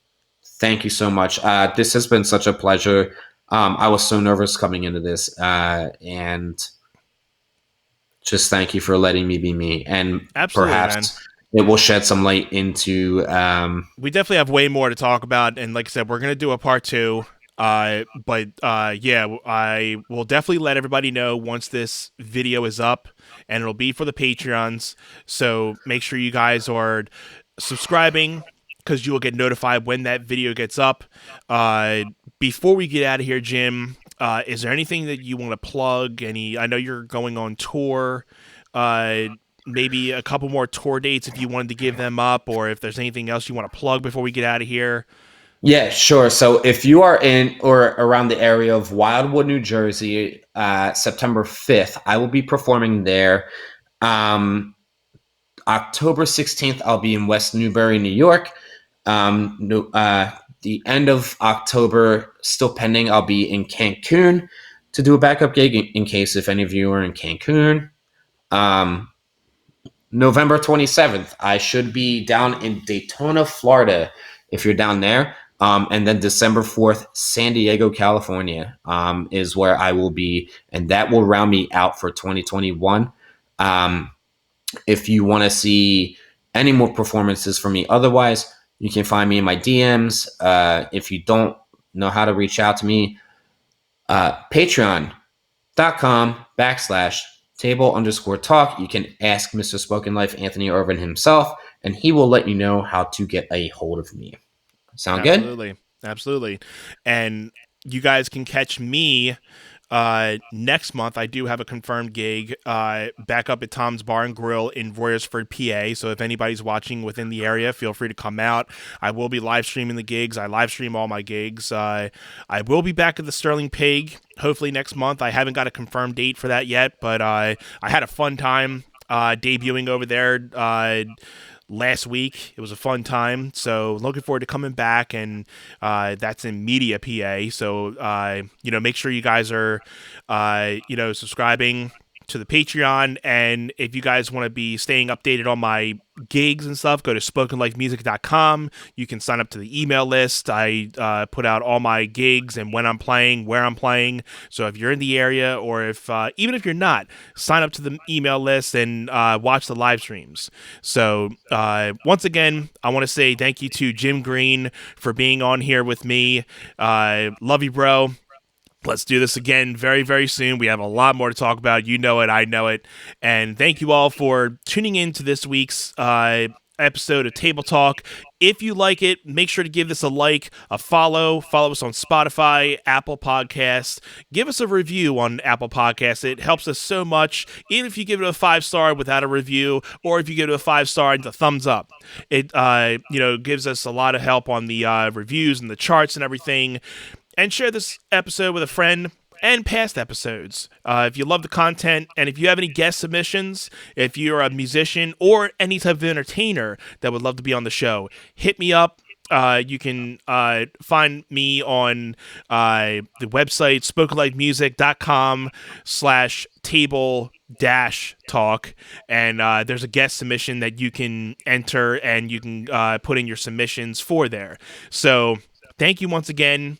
thank you so much. This has been such a pleasure. I was so nervous coming into this, and just thank you for letting me be me. And Absolutely, man. perhaps it will shed some light into We definitely have way more to talk about, and like I said, we're gonna do a part two. But I will definitely let everybody know once this video is up, and it'll be for the Patreons. So make sure you guys are subscribing because you will get notified when that video gets up. Uh, Before we get out of here, Jim, is there anything that you want to plug? I know you're going on tour. Uh, Maybe a couple more tour dates if you wanted to give them up, or if there's anything else you want to plug before we get out of here. Yeah, sure. So if you are in or around the area of Wildwood, New Jersey, September 5th, I will be performing there. Um, October 16th, I'll be in West Newbury, New York. No, the end of October, still pending, I'll be in Cancun to do a backup gig in case if any of you are in Cancun. Um, November 27th, I should be down in Daytona, Florida, if you're down there. And then December 4th, San Diego, California, is where I will be. And that will round me out for 2021. If you want to see any more performances from me, otherwise, you can find me in my DMs. If you don't know how to reach out to me, patreon.com/table_talk. You can ask Mr. Spoken Life, Anthony Irvin himself, and he will let you know how to get a hold of me. Sound good? Absolutely. Absolutely. And you guys can catch me next month. I do have a confirmed gig back up at Tom's Bar and Grill in Royersford, PA. So if anybody's watching within the area, feel free to come out. I will be live streaming the gigs. I live stream all my gigs. I will be back at the Sterling Pig hopefully next month. I haven't got a confirmed date for that yet, but I had a fun time debuting over there last week. It was a fun time, so looking forward to coming back. And that's in Media, PA. So make sure you guys are subscribing to the Patreon. And if you guys want to be staying updated on my gigs and stuff, go to spokenlifemusic.com. You can sign up to the email list. I put out all my gigs and when I'm playing, where I'm playing. So if you're in the area, or if even if you're not, sign up to the email list and watch the live streams. So once again, I want to say thank you to Jim Green for being on here with me. Love you, bro. Let's do this again very, very soon. We have a lot more to talk about. You know it. I know it. And thank you all for tuning in to this week's episode of Table Talk. If you like it, make sure to give this a like, a follow. Follow us on Spotify, Apple Podcasts. Give us a review on Apple Podcasts. It helps us so much. Even if you give it a 5-star without a review, or if you give it a 5-star and a thumbs up, it gives us a lot of help on the reviews and the charts and everything. And share this episode with a friend, and past episodes. If you love the content, and if you have any guest submissions, if you're a musician or any type of entertainer that would love to be on the show, hit me up. You can find me on the website spokenlifemusic.com/table-talk, and there's a guest submission that you can enter, and you can put in your submissions for there. So thank you once again.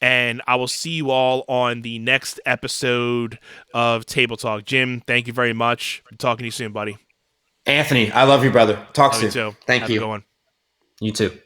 And I will see you all on the next episode of Table Talk. Jim, thank you very much. I'm talking to you soon, buddy. Anthony, I love you, brother. Talk Love you soon. too. Thank Have you. a good one. You too.